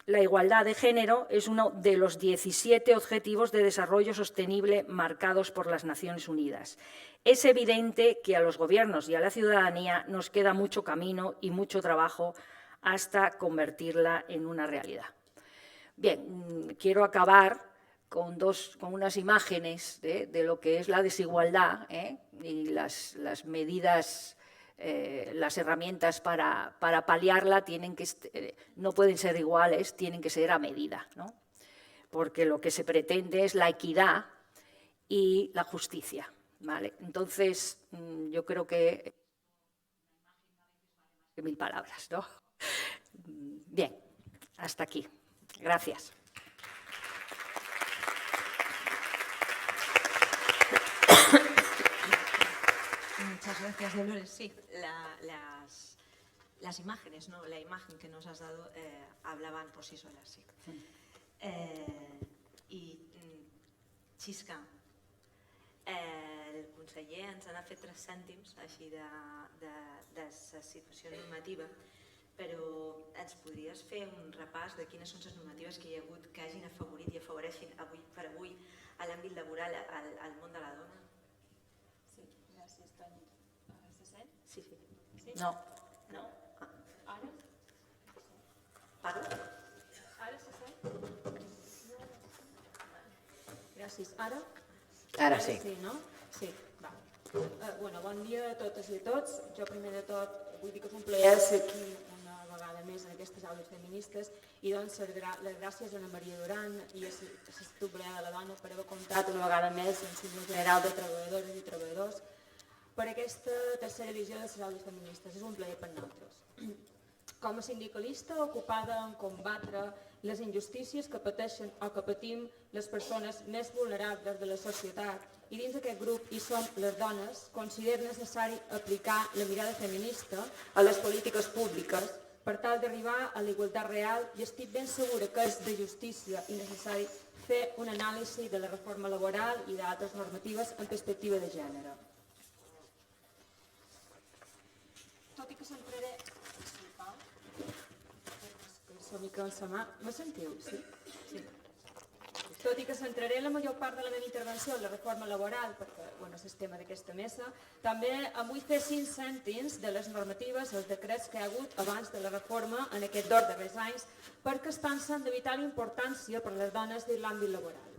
la igualdad de género es uno de los 17 Objetivos de Desarrollo Sostenible marcados por las Naciones Unidas. Es evidente que a los gobiernos y a la ciudadanía nos queda mucho camino y mucho trabajo hasta convertirla en una realidad. Bien, quiero acabar con unas imágenes de lo que es la desigualdad y las medidas. Las herramientas para paliarla no pueden ser iguales, tienen que ser a medida, ¿no? Porque lo que se pretende es la equidad y la justicia, ¿vale? Entonces, yo creo que 1000 palabras, ¿no? Bien, hasta aquí. Gracias. Muchas gracias, Dolores. Sí, las imágenes, ¿no? La imagen que nos has dado hablaban por sí solas, sí. Xisca, el conseller ens n'ha fet 3 cèntims així de situació normativa, però ens podries fer un repàs de quines són les normatives que hi ha hagut que hagin afavorit i afavoreixin avui a l'àmbit laboral al món de la dona? Sí, gràcies, Toni. Ara se sent? Sí. No. No? Ara? Paro? Ara se sent? Gràcies. Ara? Ara sí. Sí, no? Sí, va. Bon dia a totes i a tots. Jo primer de tot vull dir que és un plaer ser aquí una vegada més en aquestes aules feministes i doncs les gràcies a Ana Maria Duran i a l'Assemblea de la Dona per haver comptat una vegada més en Conselh General de Treballadores i Treballadors per aquesta tercera edició de les aules feministes. És un plaer per nosaltres. com a sindicalista ocupada en combatre les injustícies que pateixen o que patim les persones més vulnerables de la societat, i dins d'aquest grup hi som les dones, considero necessari aplicar la mirada feminista a les polítiques públiques per tal d'arribar a la igualtat real, i estic ben segura que és de justícia i necessari fer una anàlisi de la reforma laboral i d'altres normatives en perspectiva de gènere. Tot i que centraré... Me sentiu? Sí? Sí. Tot i que centraré la major part de la meva intervenció en la reforma laboral, perquè és el tema d'aquesta mesa, també em vull fer 5 cèntims de les normatives, els decrets que hi ha hagut abans de la reforma en aquests darrers anys, perquè estan sent de vital importància per a les dones de l'àmbit laboral.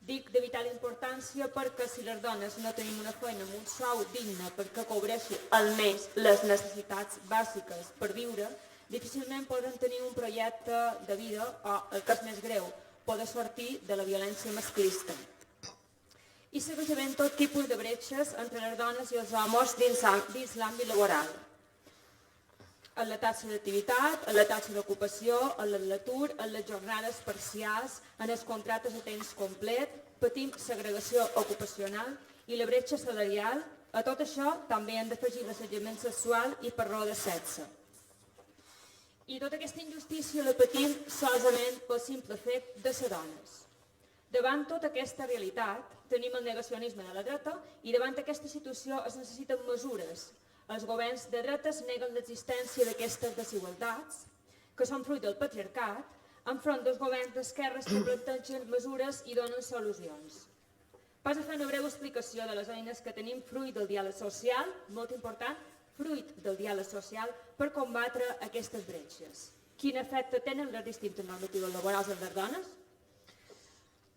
Dic de vital importància perquè si les dones no tenim una feina amb un sou digne perquè cobreixi almenys les necessitats bàsiques per viure, difícilment poden tenir un projecte de vida o, el que és més greu, poder sortir de la violència masclista. I segueix havent tot tipus de bretxes entre les dones i els homes dins l'àmbit laboral. En la taxa d'activitat, en la taxa d'ocupació, en l'atur, en les jornades parcials, en els contractes a temps complet, patim segregació ocupacional i la bretxa salarial. A tot això també hem d'afegir l'assetjament sexual i per raó de sexe. I tota aquesta injustícia la patim solament pel simple fet de ser dones. Davant tota aquesta realitat tenim el negacionisme de la dreta i davant aquesta situació es necessiten mesures. Els governs de dretes neguen l'existència d'aquestes desigualtats, que són fruit del patriarcat, enfront dels governs d'esquerres que plantegen mesures i donen solucions. Pas a fer una breu explicació de les eines que tenim fruit del diàleg social, molt important, fruit del diàleg social per combatre aquestes bretxes. Quin efecte tenen les distintes normatives laborals en les dones?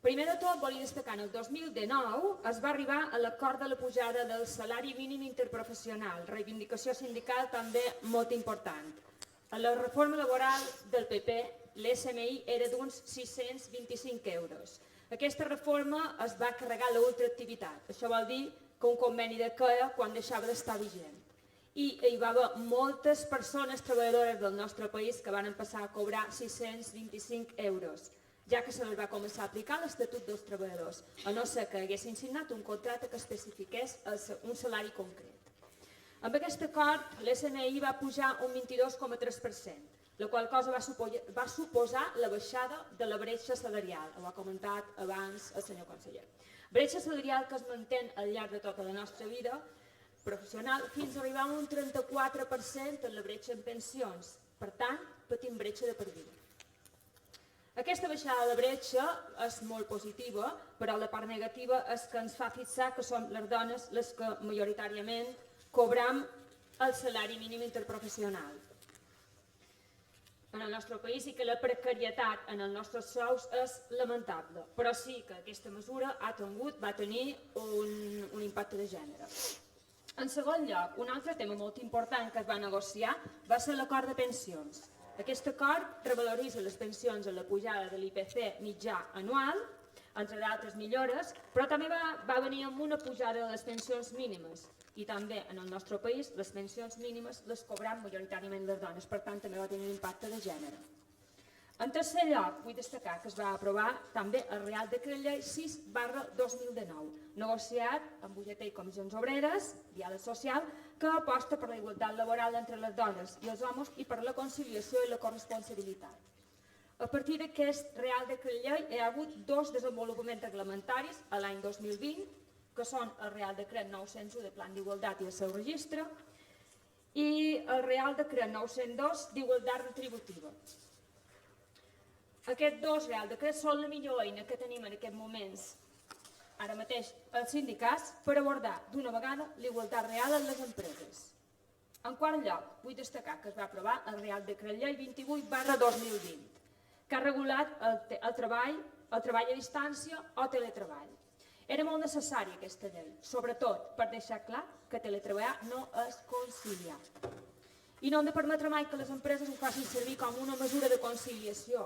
Primer de tot, volia destacar que el 2019 es va arribar a l'acord de la pujada del salari mínim interprofessional, reivindicació sindical també molt important. En la reforma laboral del PP, l'SMI era d'uns 625 euros. Aquesta reforma es va carregar l'ultraactivitat. Això vol dir que un conveni de queda quan deixava d'estar vigent. I hi va haver moltes persones treballadores del nostre país que van passar a cobrar 625 euros, ja que se les va començar a aplicar l'Estatut dels Treballadors, a no ser que haguessin signat un contracte que especifiqués un salari concret. Amb aquest acord, l'SMI va pujar un 22,3%, la qual cosa va suposar la baixada de la bretxa salarial, ho ha comentat abans el senyor conseller. Bretxa salarial que es manté al llarg de tota la nostra vida professional fins a arribar a un 34% en la bretxa en pensions. Per tant, patim bretxa de per vida. Aquesta baixada de bretxa és molt positiva, però la part negativa és que ens fa fixar que som les dones les que majoritàriament cobram el salari mínim interprofessional en el nostre país i que la precarietat en els nostres sous és lamentable, però sí que aquesta mesura va tenir un impacte de gènere. En segon lloc, un altre tema molt important que es va negociar va ser l'acord de pensions. Aquest acord revaloritza les pensions en la pujada de l'IPC mitjà anual, entre d'altres millores, però també va venir amb una pujada de les pensions mínimes. I també en el nostre país les pensions mínimes les cobran majoritàriament les dones, per tant també va tenir un impacte de gènere. En tercer lloc, vull destacar que es va aprovar també el Real Decret Llei 6/2019, negociat amb UGT i Comissions Obreres, diàleg social, que aposta per la igualtat laboral entre les dones i els homes i per la conciliació i la corresponsabilitat. A partir d'aquest Real Decret Llei hi ha hagut 2 desenvolupaments reglamentaris a l'any 2020, que són el Real Decret 901 de Plan d'Igualtat i el seu registre i el Real Decret 902 d'Igualtat Retributiva. Aquests 2 Real Decrets són la millor eina que tenim en aquests moments, ara mateix els sindicats, per abordar d'una vegada l'igualtat real en les empreses. En quart lloc, vull destacar que es va aprovar el Real Decret Llei 28/2020, que ha regulat el treball a distància o teletreball. Era molt necessària aquesta llei, sobretot per deixar clar que teletreballar no és conciliar. I no hem de permetre mai que les empreses ho facin servir com una mesura de conciliació.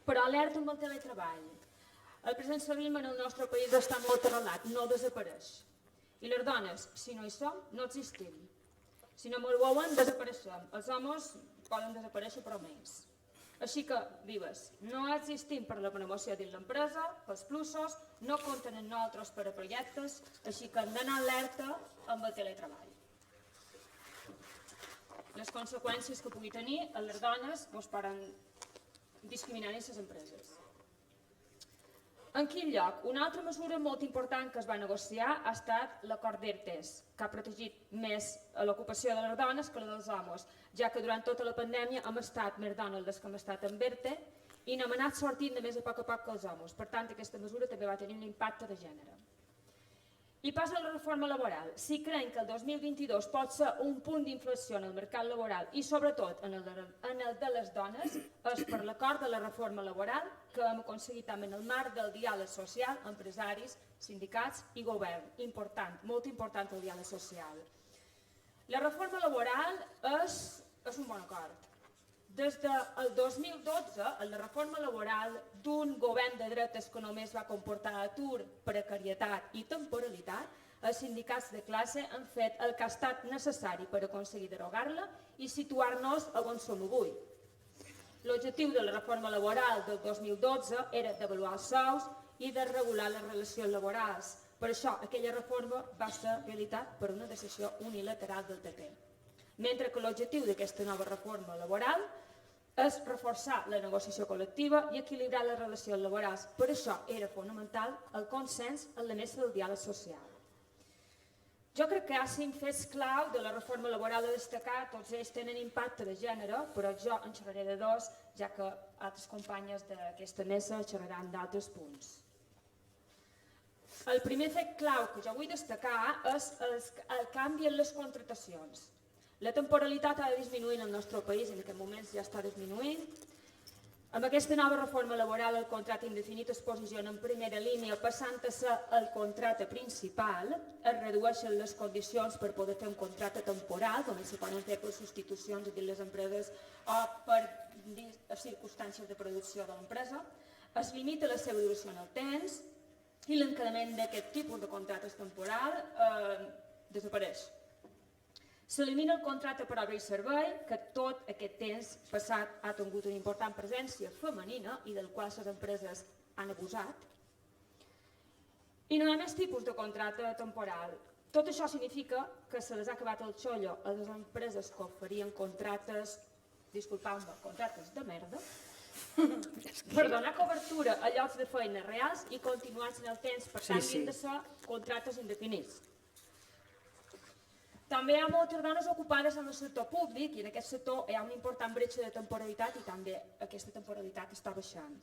Però alerta amb el teletreball. El presencialisme en el nostre país està molt arrelat, no desapareix. I les dones, si no hi som, no existim. Si no ens veuen, desapareixem. Els homes poden desaparèixer però més. Així que, vives, no existim per la promoció dins l'empresa, pels plussos, no compten amb nosaltres per a projectes, així que hem d'anar alerta amb el teletreball. Les conseqüències que pugui tenir a les dones ens poden discriminar en les empreses. En quin lloc? Una altra mesura molt important que es va negociar ha estat l'acord d'ERTES, que ha protegit més l'ocupació de les dones que la dels homes, ja que durant tota la pandèmia hem estat més dones les que hem estat amb ERTE i n'hem anat sortint de més a poc que els homes. Per tant, aquesta mesura també va tenir un impacte de gènere. I passa a la reforma laboral. Si creiem que el 2022 pot ser un punt d'inflexió en el mercat laboral i sobretot en el de les dones, és per l'acord de la reforma laboral que hem aconseguit també en el marc del diàleg social, empresaris, sindicats i govern. Important, molt important el diàleg social. La reforma laboral és un bon acord. Des del 2012, la reforma laboral d'un govern de dretes que només va comportar atur, precarietat i temporalitat, els sindicats de classe han fet el que ha estat necessari per aconseguir derogar-la i situar-nos on som avui. L'objectiu de la reforma laboral del 2012 era d'avaluar els sous i de regular les relacions laborals. Per això, aquella reforma va ser realitat per una decisió unilateral del PP. Mentre que l'objectiu d'aquesta nova reforma laboral és reforçar la negociació col·lectiva i equilibrar les relacions laborals. Per això era fonamental el consens en la mesa del diàleg social. Jo crec que hi ha 5 fets clau de la reforma laboral a destacar, tots ells tenen impacte de gènere, però jo en xerraré de 2, ja que altres companyes d'aquesta mesa xerraran d'altres punts. El primer fet clau que jo vull destacar és el canvi en les contractacions. La temporalitat ha de disminuir en el nostre país, en aquest moment ja està disminuint. Amb aquesta nova reforma laboral el contracte indefinit es posiciona en primera línia passant a ser el contracte principal, es redueixen les condicions per poder fer un contracte temporal, com se poden fer per substitucions dins les empreses o per circumstàncies de producció de l'empresa, es limita la seva duració en el temps i l'encadament d'aquest tipus de contractes temporal desapareix. S'elimina el contracte per obra i servei, que tot aquest temps passat ha tingut una important presència femenina i del qual les empreses han abusat. I no hi ha més tipus de contracte temporal. Tot això significa que se les ha acabat el xollo a les empreses que oferien contractes, disculpeu-me, contractes de merda, per donar cobertura a llocs de feina reals i continuar en el temps, per tant, han de ser contractes indefinits. També hi ha moltes dones ocupades en el sector públic i en aquest sector hi ha una important bretxa de temporalitat i també aquesta temporalitat està baixant.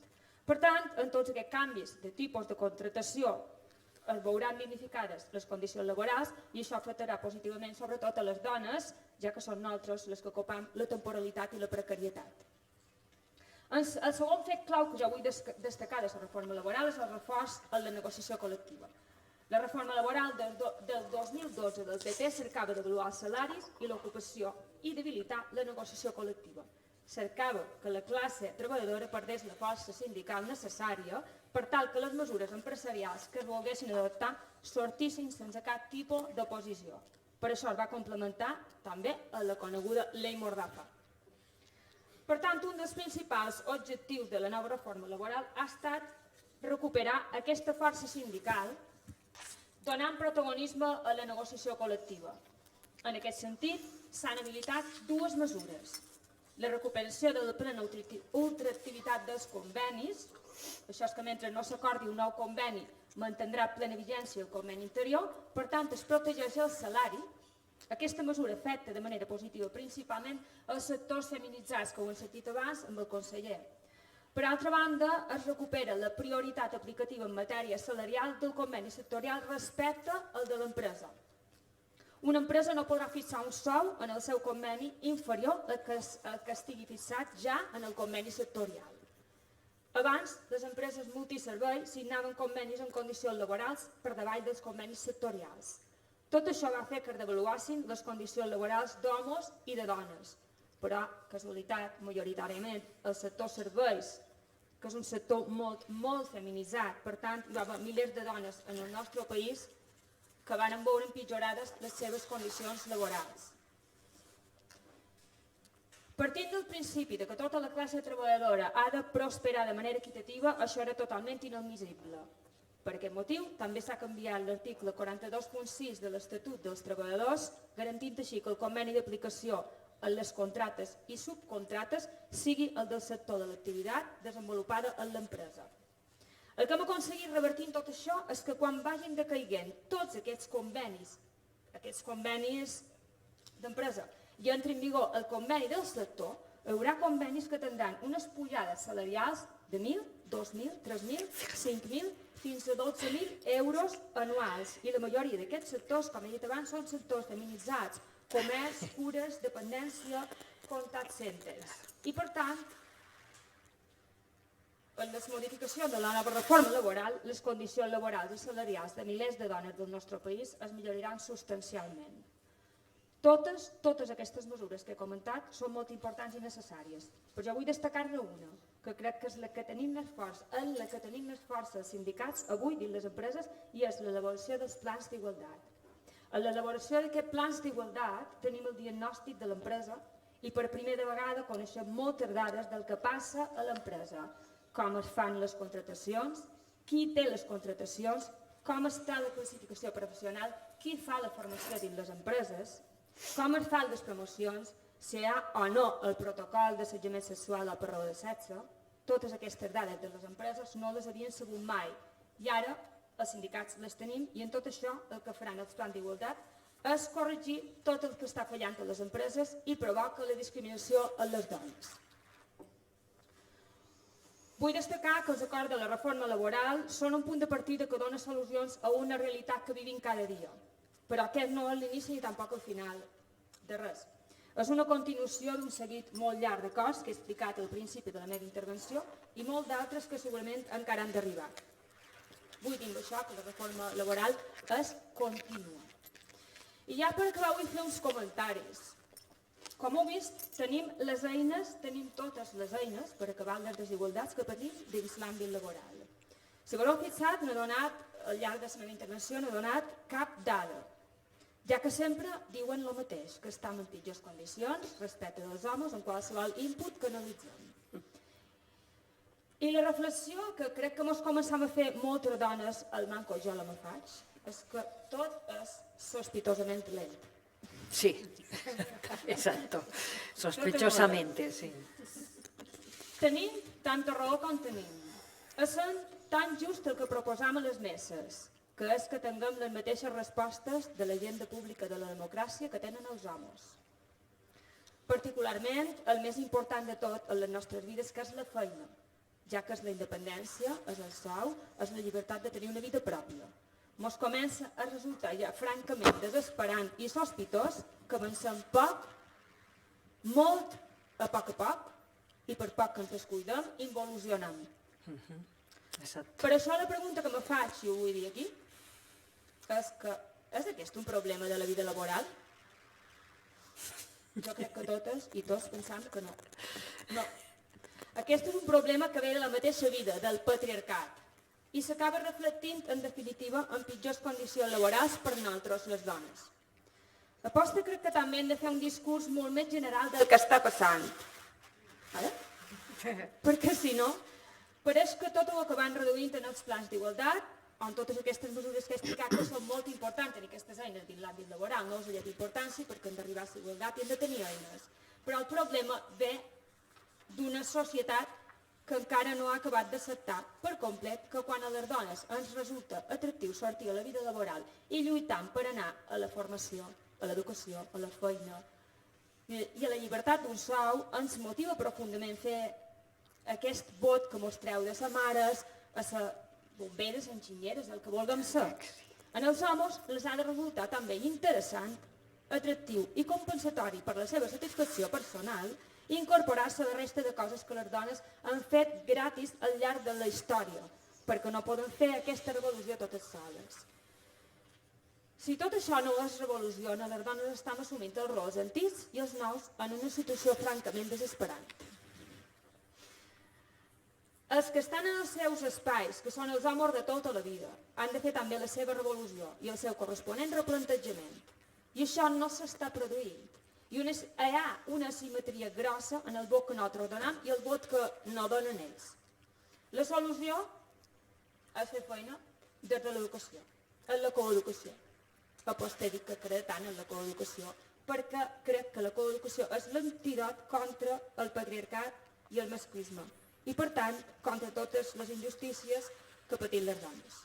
Per tant, en tots aquests canvis de tipus de contractació es veuran dignificades les condicions laborals i això afectarà positivament sobretot a les dones, ja que són nosaltres les que ocupem la temporalitat i la precarietat. El segon fet clau que jo vull destacar de la reforma laboral és el reforç en la negociació col·lectiva. La reforma laboral del 2012 del PP cercava d'avaluar els salaris i l'ocupació i debilitar la negociació col·lectiva. Cercava que la classe treballadora perdés la força sindical necessària per tal que les mesures empresarials que es volguessin adoptar sortissin sense cap tipus d'oposició. Per això es va complementar també a la coneguda Llei Mordaza. Per tant, un dels principals objectius de la nova reforma laboral ha estat recuperar aquesta força sindical donant protagonisme a la negociació col·lectiva. En aquest sentit, s'han habilitat 2 mesures. La recuperació de la plena ultraactivitat dels convenis, això és que mentre no s'acordi un nou conveni mantindrà plena vigència el conveni anterior, per tant es protegeix el salari. Aquesta mesura afecta de manera positiva principalment els sectors feminitzats, que ho hem sentit abans amb el conseller. Per altra banda, es recupera la prioritat aplicativa en matèria salarial del conveni sectorial respecte al de l'empresa. Una empresa no podrà fixar un sou en el seu conveni inferior al que estigui fixat ja en el conveni sectorial. Abans, les empreses multiservei signaven convenis en condicions laborals per davall dels convenis sectorials. Tot això va fer que es devaluassin les condicions laborals d'homes i de dones. Però, casualitat, majoritàriament, el sector serveis, que és un sector molt feminitzat, per tant, hi va haver milers de dones en el nostre país que van veure empitjorades les seves condicions laborals. Partint del principi de que tota la classe treballadora ha de prosperar de manera equitativa, això era totalment inadmissible. Per aquest motiu, també s'ha canviat l'article 42.6 de l'Estatut dels Treballadors, garantint així que el conveni d'aplicació en les contractes i subcontrates sigui el del sector de l'activitat desenvolupada en l'empresa. El que hem aconseguit revertint tot això és que quan vagin decaiguent tots aquests convenis d'empresa, i entri en vigor el conveni del sector, hi haurà convenis que tindran unes pujades salarials de 1.000, 2.000, 3.000, 5.000, fins a 12.000 euros anuals. I la majoria d'aquests sectors, com he dit abans, són sectors feminitzats, comerç, cures, dependència, contact centers. I per tant, en les modificacions de la nova reforma laboral, les condicions laborals i salarials de milers de dones del nostre país es milloraran substancialment. Totes aquestes mesures que he comentat són molt importants i necessàries, però jo vull destacar-ne una, que crec que és la que tenim més força els sindicats avui dins les empreses, i és l'elaboració dels plans d'igualtat. En l'elaboració d'aquests plans d'igualtat tenim el diagnòstic de l'empresa i per primera vegada coneixem moltes dades del que passa a l'empresa, com es fan les contratacions, qui té les contratacions, com està la classificació professional, qui fa la formació dins les empreses, com es fan les promocions, si hi ha o no el protocol d'assetjament sexual o per raó de sexe. Totes aquestes dades de les empreses no les havien sabut mai i ara els sindicats les tenim, i en tot això el que faran els plans d'igualtat és corregir tot el que està fallant a les empreses i provoca la discriminació a les dones. Vull destacar que els acords de la reforma laboral són un punt de partida que dona solucions a una realitat que vivim cada dia. Però aquest no és l'inici ni tampoc el final de res. És una continuació d'un seguit molt llarg d'acords que he explicat al principi de la meva intervenció i molt d'altres que segurament encara han d'arribar. Vull dir això, que la reforma laboral és contínua. I ja per acabar vull fer uns comentaris. Com heu vist, tenim totes les eines per acabar les desigualtats que patim dins l'àmbit laboral. Si voleu fixat, no he donat, al llarg de la meva intervenció, no he donat cap dada, ja que sempre diuen el mateix, que estan en pitjors condicions respecte dels homes en qualsevol input que analitzem. I la reflexió que crec que ens començam a fer moltes dones, al manco jo la me faig, és que tot és sospitosament lent. Sí, exacto, sospechosamente, sí. Tenim tanta raó com tenim. És tan just el que proposam a les meses, que és que tinguem les mateixes respostes de l'agenda pública de la democràcia que tenen els homes. Particularment, el més important de tot en les nostres vides, que és la feina, ja que és la independència, és el sou, és la llibertat de tenir una vida pròpia. Ens comença a resultar ja francament desesperant i sospitós que avancem poc, molt a poc, i per poc que ens descuidem, involucionem. Per això la pregunta que me faig, i ho vull dir aquí, és que és aquest un problema de la vida laboral? Jo crec que totes i tots pensam que no. No. Aquest és un problema que ve de la mateixa vida, del patriarcat, i s'acaba reflectint, en definitiva, en pitjors condicions laborals per nosaltres, les dones. Aposta crec que també hem de fer un discurs molt més general del que està passant. Perquè si no, pareix que tot ho acabem reduint en els plans d'igualtat, on totes aquestes mesures que he explicat que són molt importants en aquestes eines dins l'àmbit laboral, no us ho llevo importància perquè hem d'arribar a la igualtat i hem de tenir eines. Però el problema ve d'una societat que encara no ha acabat d'acceptar per complet que quan a les dones ens resulta atractiu sortir a la vida laboral i lluitant per anar a la formació, a l'educació, a la feina i a la llibertat d'un sou, ens motiva profundament fer aquest vot que mostreu de les mares, a les bomberes, enginyeres, el que vulguem ser. En els homes les ha de resultar també interessant, atractiu i compensatori per la seva satisfacció personal i incorporar-se a la resta de coses que les dones han fet gratis al llarg de la història, perquè no poden fer aquesta revolució totes soles. Si tot això no es revoluciona, les dones estan assumint els rols antics i els nous en una situació francament desesperant. Els que estan en els seus espais, que són els homes de tota la vida, han de fer també la seva revolució i el seu corresponent replantejament. I això no s'està produint. hi ha una asimetria grossa en el vot que nosaltres donem i el vot que no donen ells. La solució és fer feina des de l'educació, en la coeducació. Per vostè dic que crec tant en la coeducació, perquè crec que la coeducació és l'antídot contra el patriarcat i el masclisme, i per tant contra totes les injustícies que patim les dones.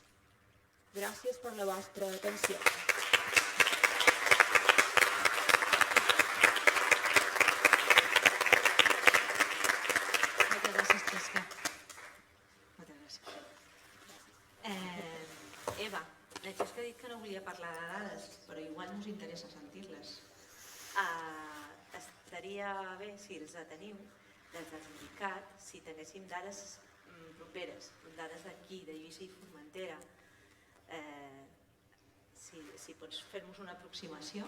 Gràcies per la vostra atenció. Eva, la Xesca ha dit que no volia parlar de dades, però igual no us interessa sentir-les. Estaria bé, si els teniu, des del sindicat, si tinguéssim dades properes, dades d'aquí, de Lluïsa i Formentera, si pots fer-nos una aproximació.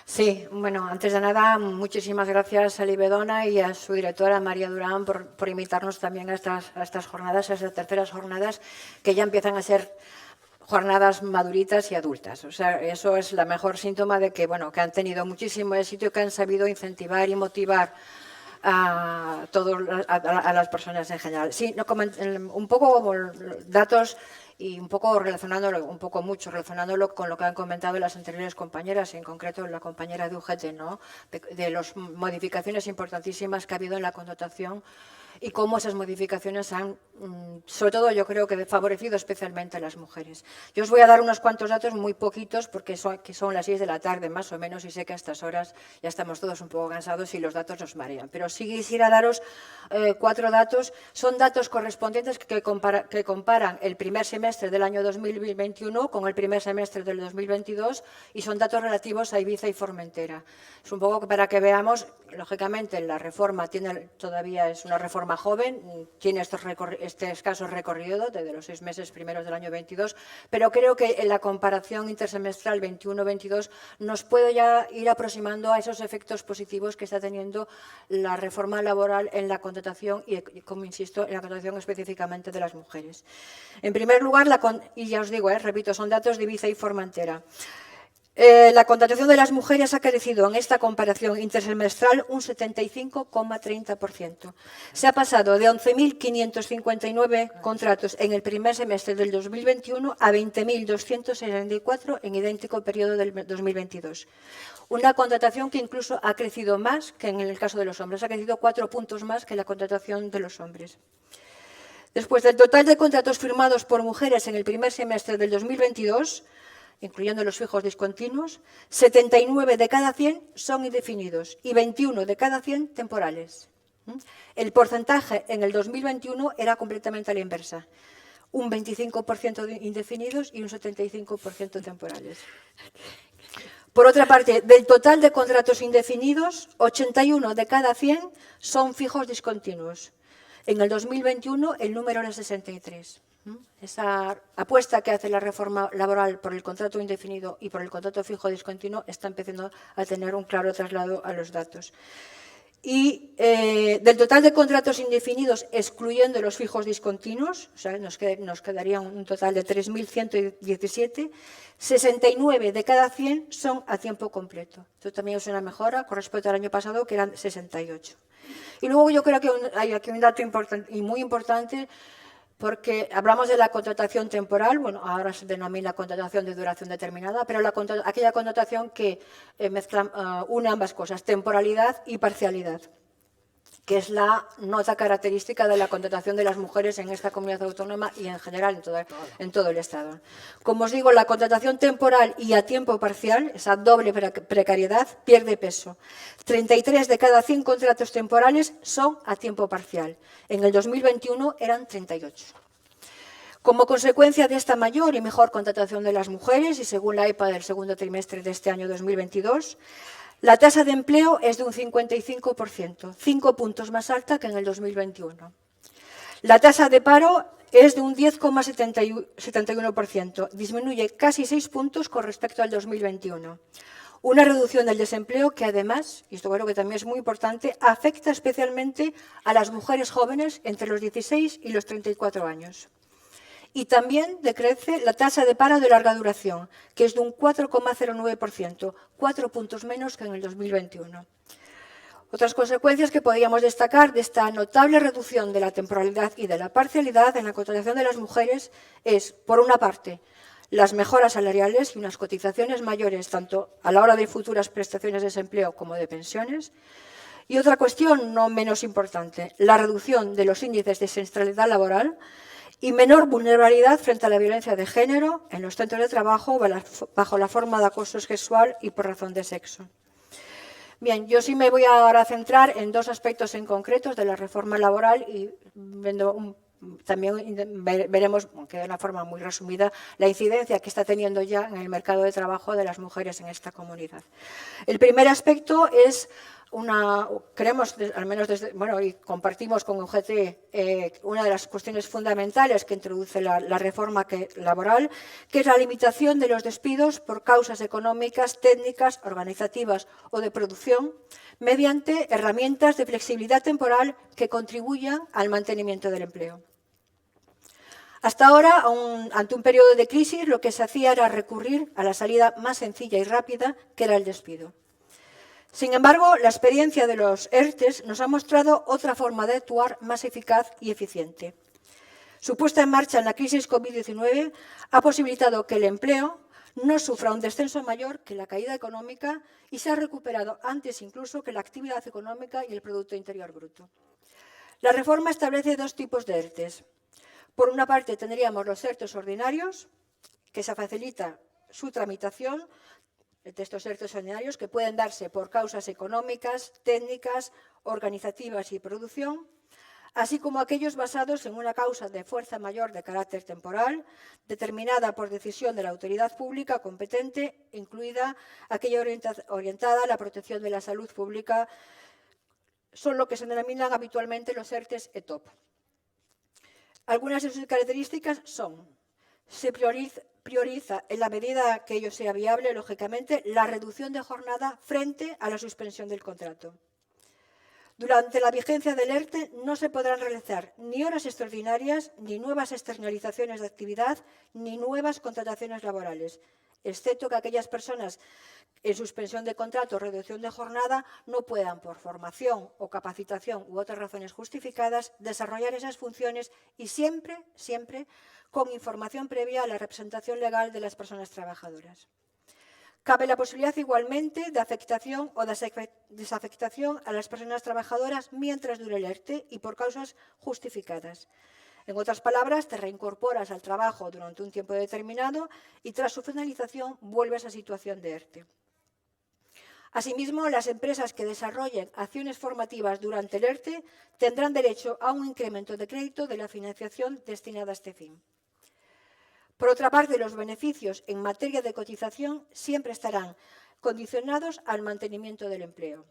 Sí, bueno, antes de nada, muchísimas gracias a Libedona y a su directora María Durán por invitarnos también a estas jornadas, a estas terceras jornadas que ya empiezan a ser jornadas maduritas y adultas. O sea, eso es la mejor síntoma de que, bueno, que han tenido muchísimo éxito y que han sabido incentivar y motivar a las personas en general. Sí, un poco como datos y un poco relacionándolo, relacionándolo con lo que han comentado las anteriores compañeras, y en concreto la compañera de UGT, ¿no? De las modificaciones importantísimas que ha habido en la connotación y cómo esas modificaciones han, sobre todo yo creo que favorecido especialmente a las mujeres. Yo os voy a dar unos cuantos datos, muy poquitos, porque son las 6 de la tarde más o menos, y sé que a estas horas ya estamos todos un poco cansados y los datos nos marean. Pero sí quisiera daros 4 datos. Son datos correspondientes que comparan el primer semestre del año 2021 con el primer semestre del 2022 y son datos relativos a Ibiza y Formentera. Es un poco para que veamos, lógicamente la reforma todavía es una reforma joven, tiene este escaso recorrido desde los 6 meses primeros del año 22, pero creo que en la comparación intersemestral 21-22 nos puede ya ir aproximando a esos efectos positivos que está teniendo la reforma laboral en la contratación y, como insisto, en la contratación específicamente de las mujeres. En primer lugar, y ya os digo, repito, son datos de Ibiza y Formentera. La contratación de las mujeres ha crecido en esta comparación intersemestral un 75,30%. Se ha pasado de 11.559 contratos en el primer semestre del 2021 a 20.264 en idéntico periodo del 2022. Una contratación que incluso ha crecido más que en el caso de los hombres, ha crecido 4 puntos más que la contratación de los hombres. Después del total de contratos firmados por mujeres en el primer semestre del 2022, incluyendo los fijos discontinuos, 79 de cada 100 son indefinidos y 21 de cada 100 temporales. El porcentaje en el 2021 era completamente a la inversa, un 25% de indefinidos y un 75% temporales. Por otra parte, del total de contratos indefinidos, 81 de cada 100 son fijos discontinuos. En el 2021 el número era 63. Esa apuesta que hace la reforma laboral por el contrato indefinido y por el contrato fijo discontinuo está empezando a tener un claro traslado a los datos. Y del total de contratos indefinidos, excluyendo los fijos discontinuos, o sea, nos quedaría un total de 3.117, 69 de cada 100 son a tiempo completo. Esto también es una mejora con respecto al año pasado, que eran 68. Y luego yo creo que hay aquí un dato importante y muy importante, porque hablamos de la contratación temporal, bueno, ahora se denomina contratación de duración determinada, pero aquella contratación que une ambas cosas, temporalidad y parcialidad, que es la nota característica de la contratación de las mujeres en esta comunidad autónoma y en general en todo el Estado. Como os digo, la contratación temporal y a tiempo parcial, esa doble precariedad, pierde peso. 33 de cada 100 contratos temporales son a tiempo parcial. En el 2021 eran 38. Como consecuencia de esta mayor y mejor contratación de las mujeres, y según la EPA del segundo trimestre de este año 2022, la tasa de empleo es de un 55%, 5 puntos más alta que en el 2021. La tasa de paro es de un 10,71%, disminuye casi 6 puntos con respecto al 2021. Una reducción del desempleo que además, y esto creo que también es muy importante, afecta especialmente a las mujeres jóvenes entre los 16 y los 34 años. Y también decrece la tasa de paro de larga duración, que es de un 4,09%, 4 puntos menos que en el 2021. Otras consecuencias que podríamos destacar de esta notable reducción de la temporalidad y de la parcialidad en la contratación de las mujeres es, por una parte, las mejoras salariales y unas cotizaciones mayores tanto a la hora de futuras prestaciones de desempleo como de pensiones. Y otra cuestión no menos importante, la reducción de los índices de siniestralidad laboral y menor vulnerabilidad frente a la violencia de género en los centros de trabajo bajo la forma de acoso sexual y por razón de sexo. Bien, yo sí me voy ahora a centrar en dos aspectos en concretos de la reforma laboral y también veremos, aunque de una forma muy resumida, la incidencia que está teniendo ya en el mercado de trabajo de las mujeres en esta comunidad. El primer aspecto es creemos, al menos y compartimos con UGT una de las cuestiones fundamentales que introduce la reforma laboral, que es la limitación de los despidos por causas económicas, técnicas, organizativas o de producción, mediante herramientas de flexibilidad temporal que contribuyan al mantenimiento del empleo. Hasta ahora, ante un periodo de crisis, lo que se hacía era recurrir a la salida más sencilla y rápida, que era el despido. Sin embargo, la experiencia de los ERTE nos ha mostrado otra forma de actuar más eficaz y eficiente. Su puesta en marcha en la crisis COVID-19 ha posibilitado que el empleo no sufra un descenso mayor que la caída económica y se ha recuperado antes incluso que la actividad económica y el Producto Interior Bruto. La reforma establece dos tipos de ERTE. Por una parte, tendríamos los ERTE ordinarios, que se facilita su tramitación de estos ERTE ordinarios, que pueden darse por causas económicas, técnicas, organizativas y producción, así como aquellos basados en una causa de fuerza mayor de carácter temporal, determinada por decisión de la autoridad pública competente, incluida aquella orientada a la protección de la salud pública, son lo que se denominan habitualmente los ERTE ETOP. Algunas de sus características son: se prioriza, en la medida que ello sea viable, lógicamente, la reducción de jornada frente a la suspensión del contrato. Durante la vigencia del ERTE no se podrán realizar ni horas extraordinarias, ni nuevas externalizaciones de actividad, ni nuevas contrataciones laborales, excepto que aquellas personas en suspensión de contrato o reducción de jornada no puedan, por formación o capacitación u otras razones justificadas, desarrollar esas funciones y siempre con información previa a la representación legal de las personas trabajadoras. Cabe la posibilidad igualmente de afectación o desafectación a las personas trabajadoras mientras dure el ERTE y por causas justificadas. En otras palabras, te reincorporas al trabajo durante un tiempo determinado y tras su finalización vuelves a situación de ERTE. Asimismo, las empresas que desarrollen acciones formativas durante el ERTE tendrán derecho a un incremento de crédito de la financiación destinada a este fin. Por otra parte, los beneficios en materia de cotización siempre estarán condicionados al mantenimiento del empleo.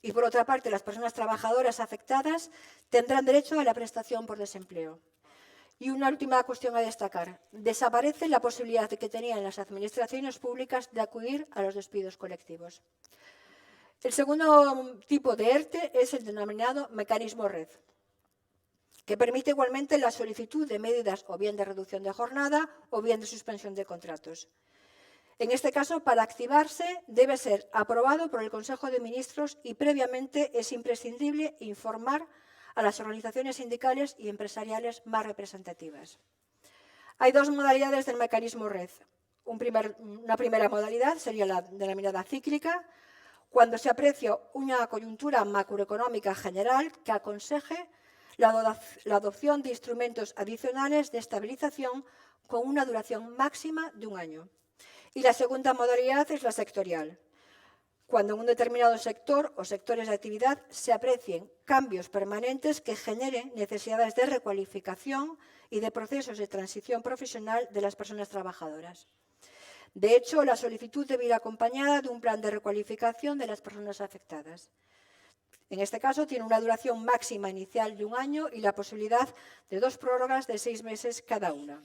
Y por otra parte, las personas trabajadoras afectadas tendrán derecho a la prestación por desempleo. Y una última cuestión a destacar: desaparece la posibilidad que tenían las administraciones públicas de acudir a los despidos colectivos. El segundo tipo de ERTE es el denominado mecanismo red, que permite igualmente la solicitud de medidas o bien de reducción de jornada o bien de suspensión de contratos. En este caso, para activarse, debe ser aprobado por el Consejo de Ministros y previamente es imprescindible informar a las organizaciones sindicales y empresariales más representativas. Hay dos modalidades del mecanismo red. Una primera modalidad sería la denominada cíclica, cuando se aprecia una coyuntura macroeconómica general que aconseje la adopción de instrumentos adicionales de estabilización con una duración máxima de un año. Y la segunda modalidad es la sectorial, cuando en un determinado sector o sectores de actividad se aprecien cambios permanentes que generen necesidades de recualificación y de procesos de transición profesional de las personas trabajadoras. De hecho, la solicitud debe ir acompañada de un plan de recualificación de las personas afectadas. En este caso, tiene una duración máxima inicial de un año y la posibilidad de 2 prórrogas de 6 meses cada una.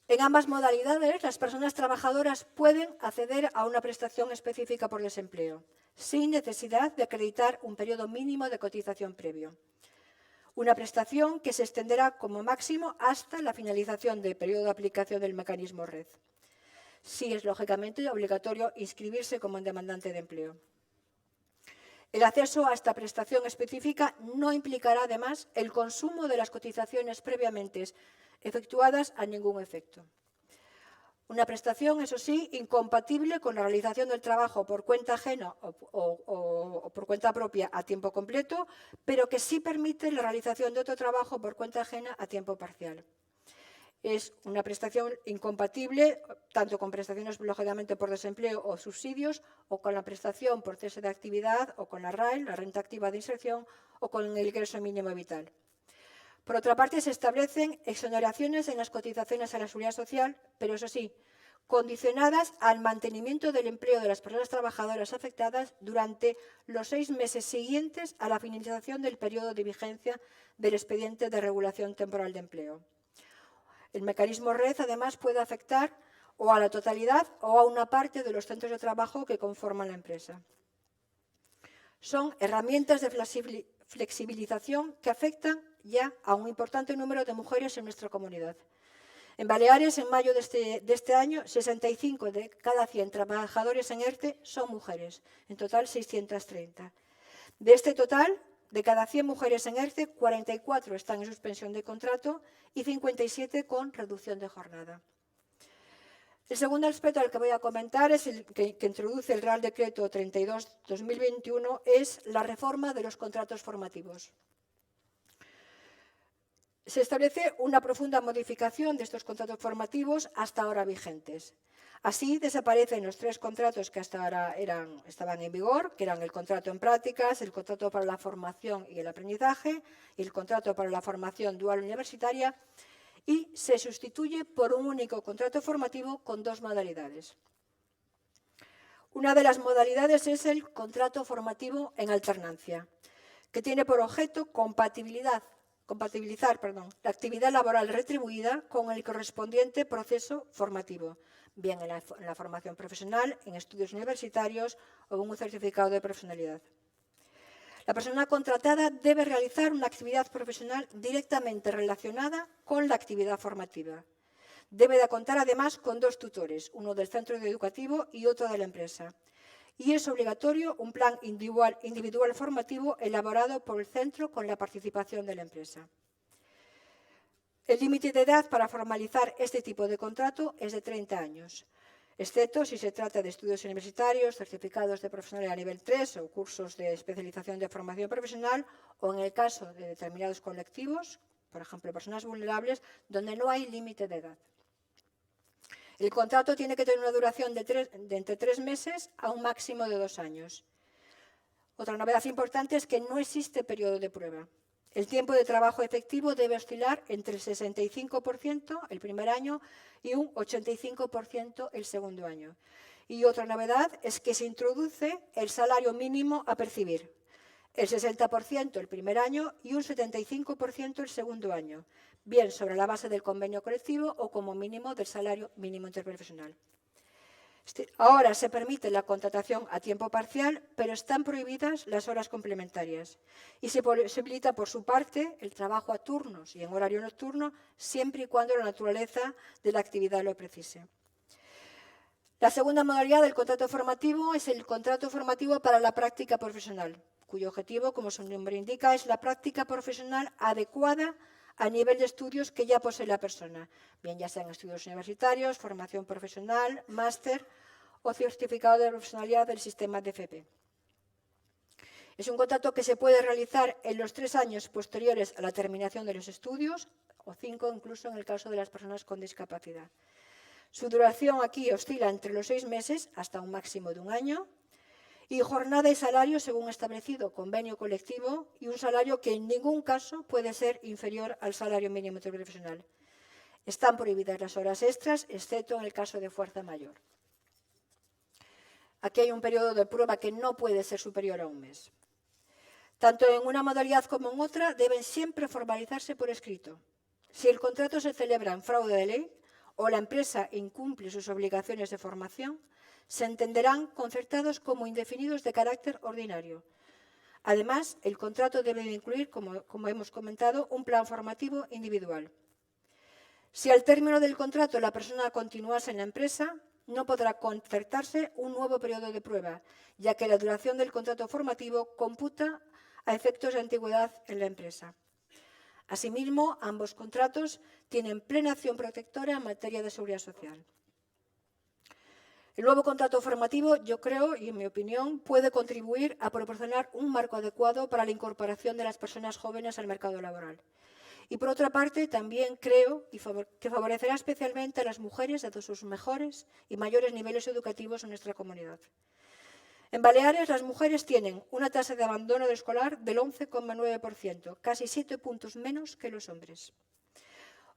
En ambas modalidades, las personas trabajadoras pueden acceder a una prestación específica por desempleo, sin necesidad de acreditar un periodo mínimo de cotización previo. Una prestación que se extenderá como máximo hasta la finalización del periodo de aplicación del mecanismo RED. Sí es lógicamente obligatorio inscribirse como demandante de empleo. El acceso a esta prestación específica no implicará además el consumo de las cotizaciones previamente efectuadas a ningún efecto. Una prestación, eso sí, incompatible con la realización del trabajo por cuenta ajena o por cuenta propia a tiempo completo, pero que sí permite la realización de otro trabajo por cuenta ajena a tiempo parcial. Es una prestación incompatible tanto con prestaciones lógicamente por desempleo o subsidios, o con la prestación por cese de actividad, o con la RAE, la renta activa de inserción, o con el ingreso mínimo vital. Por otra parte, se establecen exoneraciones en las cotizaciones a la seguridad social, pero eso sí, condicionadas al mantenimiento del empleo de las personas trabajadoras afectadas durante los 6 meses siguientes a la finalización del periodo de vigencia del expediente de regulación temporal de empleo. El mecanismo RED, además, puede afectar o a la totalidad o a una parte de los centros de trabajo que conforman la empresa. Son herramientas de flexibilización que afectan ya a un importante número de mujeres en nuestra comunidad. En Baleares, en mayo de este año, 65 de cada 100 trabajadores en ERTE son mujeres, en total 630. De este total, de cada 100 mujeres en ERTE, 44 están en suspensión de contrato y 57 con reducción de jornada. El segundo aspecto al que voy a comentar es el que introduce el Real Decreto 32/2021, es la reforma de los contratos formativos. Se establece una profunda modificación de estos contratos formativos hasta ahora vigentes. Así desaparecen los 3 contratos que hasta ahora estaban en vigor, que eran el contrato en prácticas, el contrato para la formación y el aprendizaje y el contrato para la formación dual universitaria, y se sustituye por un único contrato formativo con 2 modalidades. Una de las modalidades es el contrato formativo en alternancia, que tiene por objeto compatibilizar la actividad laboral retribuida con el correspondiente proceso formativo, bien en la formación profesional, en estudios universitarios o en un certificado de profesionalidad. La persona contratada debe realizar una actividad profesional directamente relacionada con la actividad formativa. Debe de contar además con 2 tutores, uno del centro educativo y otro de la empresa. Y es obligatorio un plan individual formativo elaborado por el centro con la participación de la empresa. El límite de edad para formalizar este tipo de contrato es de 30 años, excepto si se trata de estudios universitarios, certificados de profesional a nivel 3 o cursos de especialización de formación profesional, o en el caso de determinados colectivos, por ejemplo, personas vulnerables, donde no hay límite de edad. El contrato tiene que tener una duración de entre 3 meses a un máximo de 2 años. Otra novedad importante es que no existe periodo de prueba. El tiempo de trabajo efectivo debe oscilar entre el 65% el primer año y un 85% el segundo año. Y otra novedad es que se introduce el salario mínimo a percibir, el 60% el primer año y un 75% el segundo año, bien sobre la base del convenio colectivo o como mínimo del salario mínimo interprofesional. Ahora se permite la contratación a tiempo parcial, pero están prohibidas las horas complementarias y se posibilita por su parte el trabajo a turnos y en horario nocturno, siempre y cuando la naturaleza de la actividad lo precise. La segunda modalidad del contrato formativo es el contrato formativo para la práctica profesional, cuyo objetivo, como su nombre indica, es la práctica profesional adecuada a nivel de estudios que ya posee la persona, bien ya sean estudios universitarios, formación profesional, máster o certificado de profesionalidad del sistema DFP. Es un contrato que se puede realizar en los 3 años posteriores a la terminación de los estudios, o 5 incluso en el caso de las personas con discapacidad. Su duración aquí oscila entre los 6 meses hasta un máximo de 1 año, y jornada y salario según establecido convenio colectivo, y un salario que en ningún caso puede ser inferior al salario mínimo interprofesional. Están prohibidas las horas extras, excepto en el caso de fuerza mayor. Aquí hay un periodo de prueba que no puede ser superior a 1 mes. Tanto en una modalidad como en otra deben siempre formalizarse por escrito. Si el contrato se celebra en fraude de ley o la empresa incumple sus obligaciones de formación, se entenderán concertados como indefinidos de carácter ordinario. Además, el contrato debe incluir, como hemos comentado, un plan formativo individual. Si al término del contrato la persona continuase en la empresa, no podrá concertarse un nuevo periodo de prueba, ya que la duración del contrato formativo computa a efectos de antigüedad en la empresa. Asimismo, ambos contratos tienen plena acción protectora en materia de seguridad social. El nuevo contrato formativo, yo creo, y en mi opinión, puede contribuir a proporcionar un marco adecuado para la incorporación de las personas jóvenes al mercado laboral. Y por otra parte, también creo que favorecerá especialmente a las mujeres de sus mejores y mayores niveles educativos en nuestra comunidad. En Baleares, las mujeres tienen una tasa de abandono escolar del 11,9%, casi 7 puntos menos que los hombres.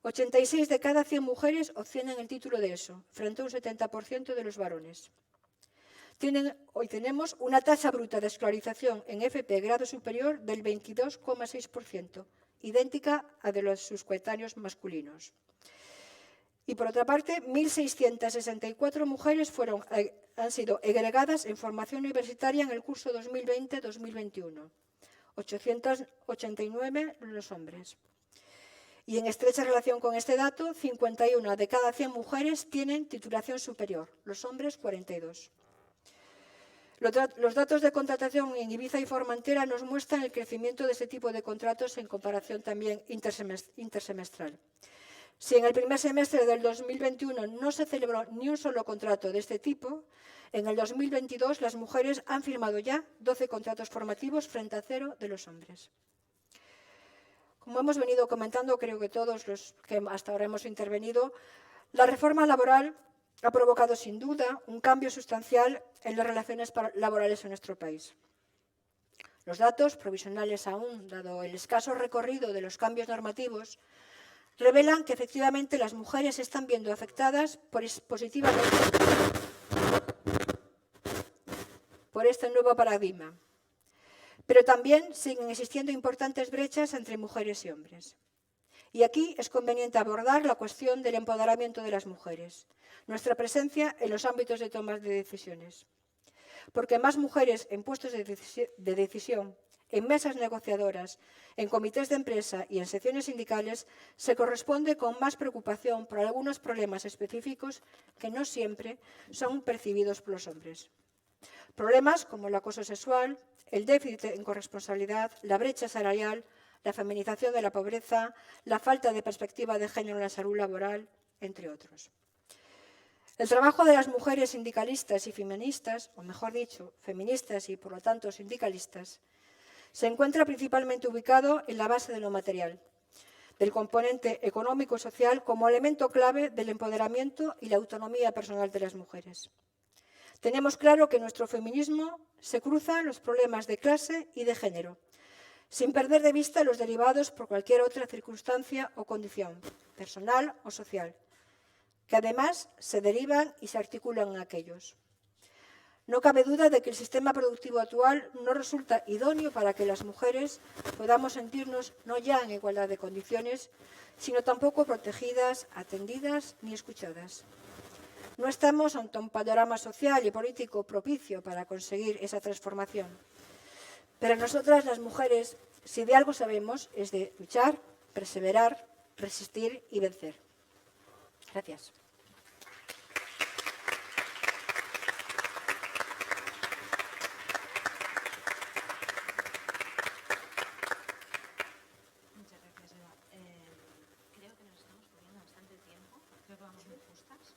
86 de cada 100 mujeres obtienen el título de ESO, frente a un 70% de los varones. Hoy tenemos una tasa bruta de escolarización en FP grado superior del 22,6%, idéntica a de sus coetáneos masculinos. Y por otra parte, 1.664 mujeres han sido egregadas en formación universitaria en el curso 2020-2021, 889 los hombres. Y en estrecha relación con este dato, 51 de cada 100 mujeres tienen titulación superior, los hombres 42. Los datos de contratación en Ibiza y Formentera nos muestran el crecimiento de este tipo de contratos en comparación también intersemestral. Si en el primer semestre del 2021 no se celebró ni un solo contrato de este tipo, en el 2022 las mujeres han firmado ya 12 contratos formativos frente a 0 de los hombres. Como hemos venido comentando, creo que todos los que hasta ahora hemos intervenido, la reforma laboral ha provocado sin duda un cambio sustancial en las relaciones laborales en nuestro país. Los datos, provisionales aún, dado el escaso recorrido de los cambios normativos, revelan que efectivamente las mujeres se están viendo afectadas positivamente por este nuevo paradigma. Pero también siguen existiendo importantes brechas entre mujeres y hombres. Y aquí es conveniente abordar la cuestión del empoderamiento de las mujeres, nuestra presencia en los ámbitos de toma de decisiones. Porque más mujeres en puestos de decisión, en mesas negociadoras, en comités de empresa y en secciones sindicales, se corresponde con más preocupación por algunos problemas específicos que no siempre son percibidos por los hombres. Problemas como el acoso sexual, el déficit en corresponsabilidad, la brecha salarial, la feminización de la pobreza, la falta de perspectiva de género en la salud laboral, entre otros. El trabajo de las mujeres sindicalistas y feministas, o mejor dicho, feministas y por lo tanto sindicalistas, se encuentra principalmente ubicado en la base de lo material, del componente económico y social como elemento clave del empoderamiento y la autonomía personal de las mujeres. Tenemos claro que nuestro feminismo se cruza los problemas de clase y de género, sin perder de vista los derivados por cualquier otra circunstancia o condición, personal o social, que además se derivan y se articulan en aquellos. No cabe duda de que el sistema productivo actual no resulta idóneo para que las mujeres podamos sentirnos no ya en igualdad de condiciones, sino tampoco protegidas, atendidas ni escuchadas. No estamos ante un panorama social y político propicio para conseguir esa transformación. Pero nosotras, las mujeres, si de algo sabemos, es de luchar, perseverar, resistir y vencer. Gracias. Muchas gracias, Eva. Creo que nos estamos poniendo bastante tiempo. Creo que vamos muy justas,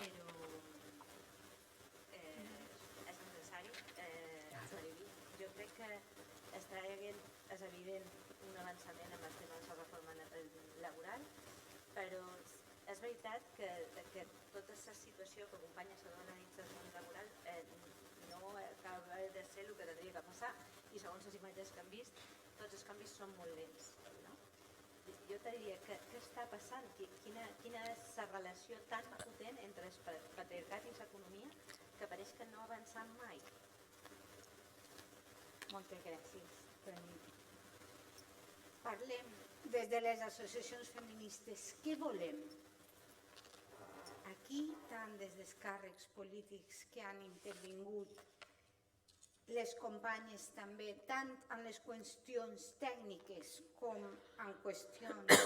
pero és necessari aclarir. Jo crec que és evident un avançament en els temes de reforma laboral, però és veritat que tota aquesta situació que acompanya la dona dins del món laboral no acaba de ser el que hauria de passar i segons les imatges que hem vist, tots els canvis són molt lents. Jo te diria, què està passant? Quina és la relació tan potent entre el patriarcat i l'economia que pareix que no avancem mai? Moltes gràcies, Toni. Parlem des de les associacions feministes. Què volem? Aquí, tant des dels càrrecs polítics que han intervingut les companyes també, tant en les qüestions tècniques com en qüestions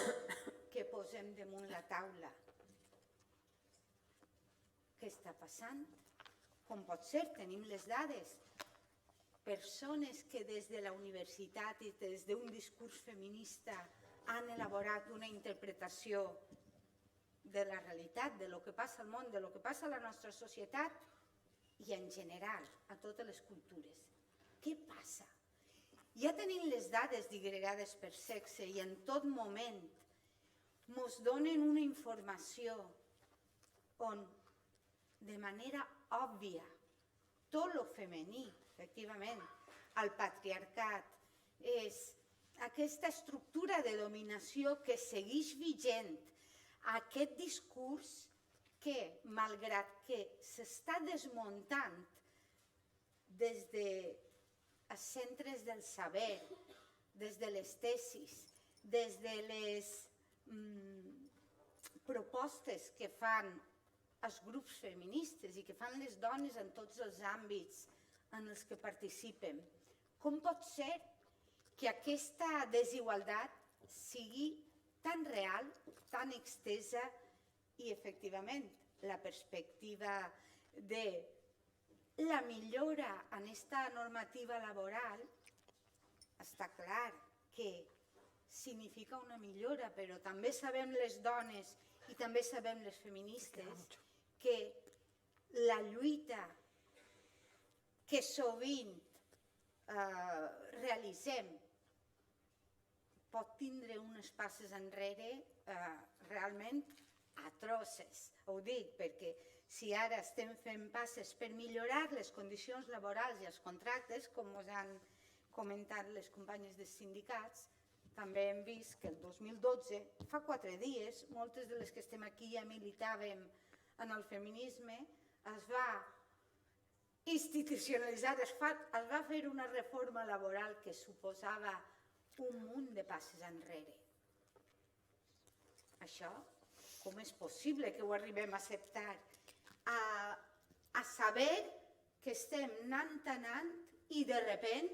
que posem damunt la taula. Què està passant? Com pot ser? Tenim les dades. Persones que des de la universitat i des d'un discurs feminista han elaborat una interpretació de la realitat, de lo que passa al món, de lo que passa a la nostra societat i en general a totes les cultures. Què passa? Ja tenim les dades digregades per sexe i en tot moment ens donen una informació on de manera òbvia tot lo femení, efectivament, el patriarcat, és aquesta estructura de dominació que segueix vigent, aquest discurs que, malgrat que s'està desmuntant des dels centres del saber, des de les tesis, des de les propostes que fan els grups feministes i que fan les dones en tots els àmbits en els que participen. Com pot ser que aquesta desigualtat sigui tan real, tan extesa i, efectivament, la perspectiva de la millora en aquesta normativa laboral està clar que significa una millora, però també sabem les dones i també sabem les feministes que la lluita que sovint realitzem pot tindre unes passes enrere realment atroces. Ho dic perquè si ara estem fent passes per millorar les condicions laborals i els contractes, com ens han comentat les companyes dels sindicats, també hem vist que el 2012, fa 4 dies, moltes de les que estem aquí ja militàvem en el feminisme, es va institucionalitzar, es va fer una reforma laboral que suposava un munt de passes enrere. Això, com és possible que ho arribem a acceptar? A saber que estem anant i de repent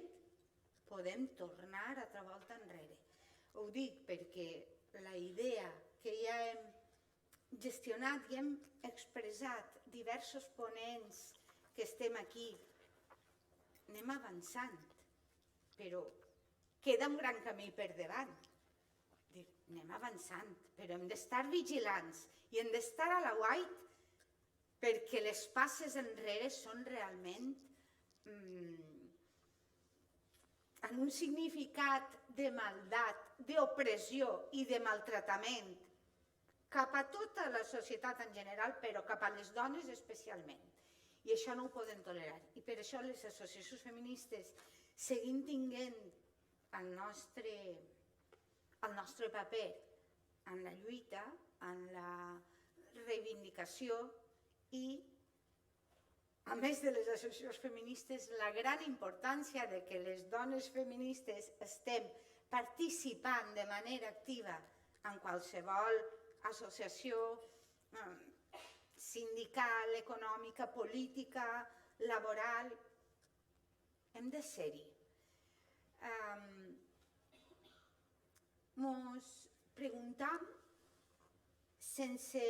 podem tornar altra volta enrere. Ho dic perquè la idea que ja hem gestionat i hem expressat diversos ponents que estem aquí, anem avançant, però queda un gran camí per davant. Anem avançant, però hem d'estar vigilants i hem d'estar a l'aguait perquè les passes enrere són realment en un significat de maldat, d'opressió i de maltractament cap a tota la societat en general, però cap a les dones especialment. I això no ho podem tolerar. I per això les associacions feministes seguim tinguent el nostre paper en la lluita, en la reivindicació i, a més de les associacions feministes, la gran importància de que les dones feministes estem participant de manera activa en qualsevol associació sindical, econòmica, política, laboral. Hem de ser-hi. Ens preguntam, sense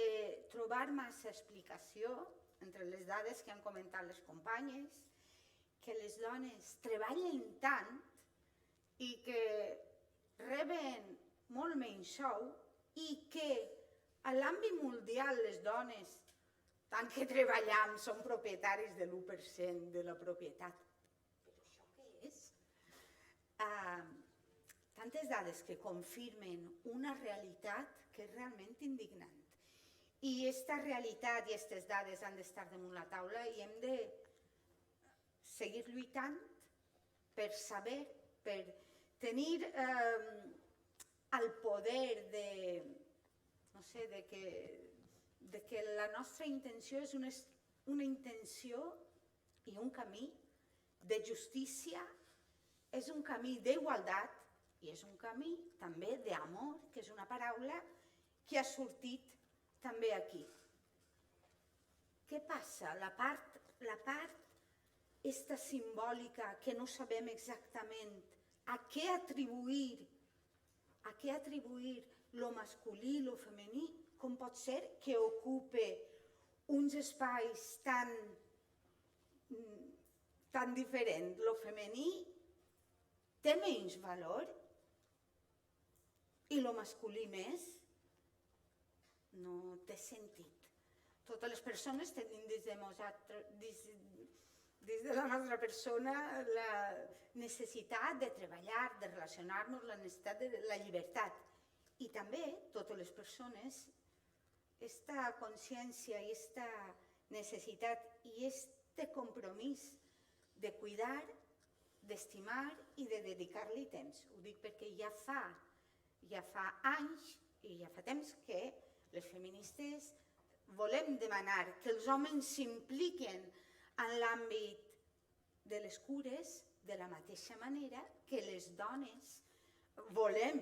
trobar massa explicació, entre les dades que han comentat les companyes, que les dones treballen tant i que reben molt menys sou i que a l'àmbit mundial les dones, tant que treballem, són propietaris de l'1% de la propietat. Però això què és? Tantes dades que confirmen una realitat que és realment indignant. I aquesta realitat i aquestes dades han d'estar damunt la taula i hem de seguir lluitant per saber, per tenir el poder de, no sé, de que la nostra intenció és una intenció i un camí de justícia, és un camí d'igualtat i és un camí també d'amor, que és una paraula que ha sortit també aquí. Què passa? La part esta simbòlica que no sabem exactament a què atribuir lo masculí i lo femení, com pot ser que ocupe uns espais tan diferents. Lo femení té menys valor i lo masculí més? No té sentit. Totes les persones tenim dins de la nostra persona la necessitat de treballar, de relacionar-nos, la necessitat de la llibertat. I també totes les persones, aquesta consciència i aquesta necessitat i aquest compromís de cuidar, d'estimar i de dedicar-li temps. Ho dic perquè ja fa anys i ja fa temps que les feministes volem demanar que els homes s'impliquen en l'àmbit de les cures de la mateixa manera que les dones volem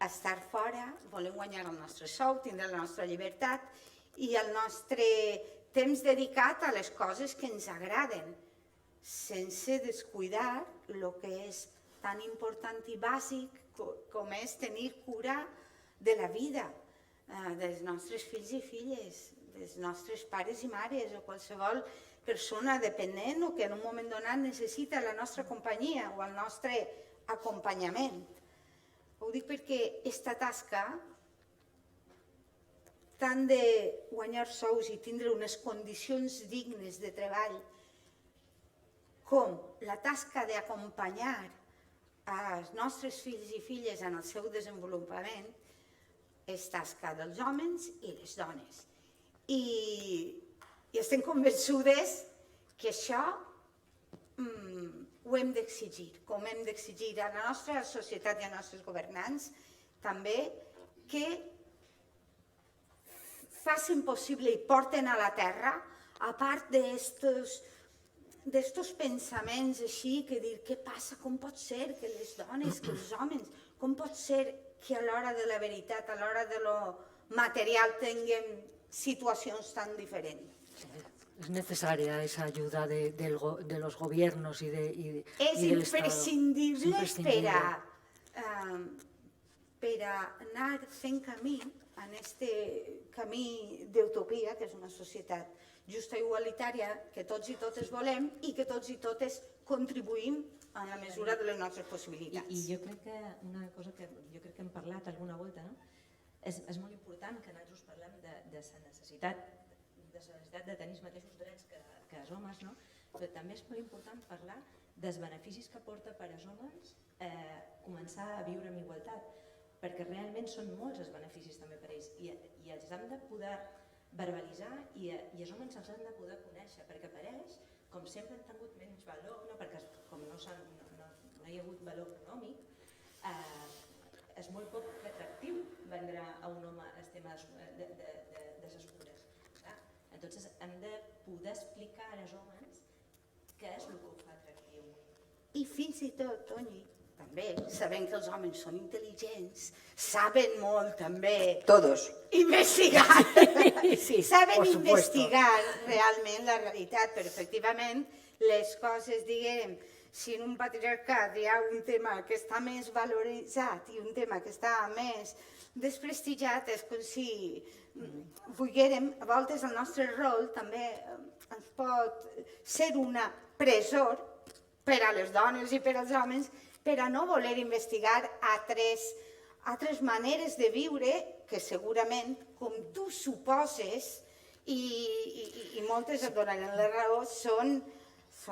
estar fora, volem guanyar el nostre sou, tindre la nostra llibertat i el nostre temps dedicat a les coses que ens agraden, sense descuidar el que és tan important i bàsic com és tenir cura de la vida dels nostres fills i filles, dels nostres pares i mares o qualsevol persona dependent o que en un moment donat necessita la nostra companyia o el nostre acompanyament. Ho dic perquè aquesta tasca, tant de guanyar sous i tindre unes condicions dignes de treball, com la tasca d'acompanyar els nostres fills i filles en el seu desenvolupament, és tasca dels homes i les dones. I estem convençudes que això ho hem d'exigir, com hem d'exigir a la nostra societat i als nostres governants, també que facin possible i porten a la terra, a part d'estos pensaments així, que dir, què passa, com pot ser que les dones, que els homes, com pot ser que a l'hora de la veritat, a l'hora de lo material, tinguem situacions tan diferents. Es necesaria esa ayuda de los gobiernos y del Estado. És imprescindible per anar fent camí en aquest camí d'utopia, que és una societat justa i igualitària, que tots i totes volem i que tots i totes contribuïm en la mesura de les nostres possibilitats. I jo crec que una cosa que jo crec que hem parlat alguna volta, no? És molt important que nosaltres parlem de la necessitat de tenir els mateixos drets que els homes, no? Però també és molt important parlar dels beneficis que porta per als homes començar a viure en igualtat, perquè realment són molts els beneficis també per ells i els hem de poder verbalitzar i els homes els han de poder conèixer, perquè per ells, com sempre han tingut menys valor, perquè com no hi ha hagut valor econòmic, és molt poc atractiu vendre a un home el tema de les cures. Entonces hem de poder explicar als homes què és el que ho fa atractiu. I fins i tot, Toni, també, sabent que els homes són intel·ligents, saben molt també... Todos. Investigar. Sí, saben investigar realment la realitat, però efectivament les coses, diguem, si en un patriarcat hi ha un tema que està més valoritzat i un tema que està més desprestigiat, és com si volguérem, a voltes el nostre rol també ens pot ser una presó per a les dones i per als homes per a no voler investigar altres maneres de viure que segurament, com tu suposes, i moltes et donaran la raó, són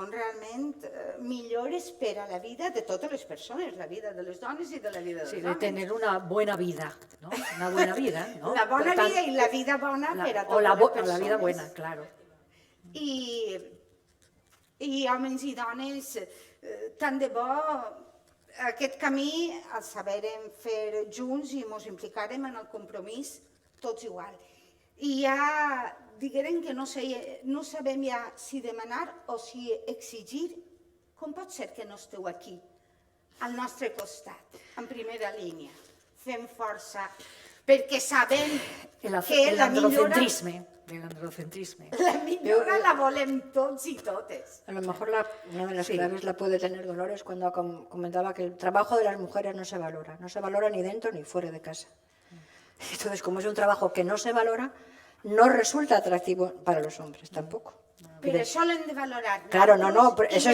realment millores per a la vida de totes les persones, la vida de les dones i de la vida dels homes. Sí, de tener una buena vida, ¿no? Una buena vida, ¿no? La bona vida i la vida bona per a totes les persones. La vida buena, claro. I homes i dones, tant de bo aquest camí el saberem fer junts i ens implicarem en el compromís tots igual. I ja diguem que no sabem ja si demanar o si exigir. Com pot ser que no esteu aquí, al nostre costat, en primera línia, fent força perquè sabem El que la millora androcentrisme. la volem tots i totes. A lo mejor una de las claves la puede tener Dolores cuando comentaba que el trabajo de las mujeres no se valora ni dentro ni fuera de casa. Entonces, como es un trabajo que no se valora, no resulta atractivo para los hombres tampoco. Pero eso lo hem de valorar. Claro, no, pero ese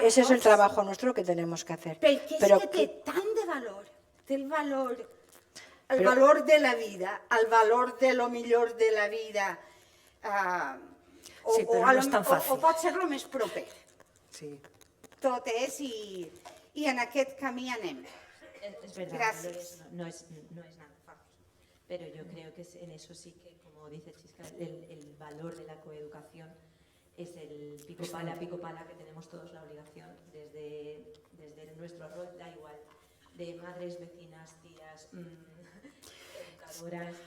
es el trabajo nuestro que tenemos que hacer. Perquè és que té tant de valor, té el valor de la vida, el valor de lo millor de la vida, Sí, però no és tan fàcil. o pot ser lo més proper. Sí. Tot és i en aquest camí anem. Es verdad, Gracias. no es nada fácil, pero yo creo que en eso sí que, como dice Chisca, el valor de la coeducación es el pico pala que tenemos todos la obligación desde nuestro rol, da igual, de madres, vecinas, tías, educadoras.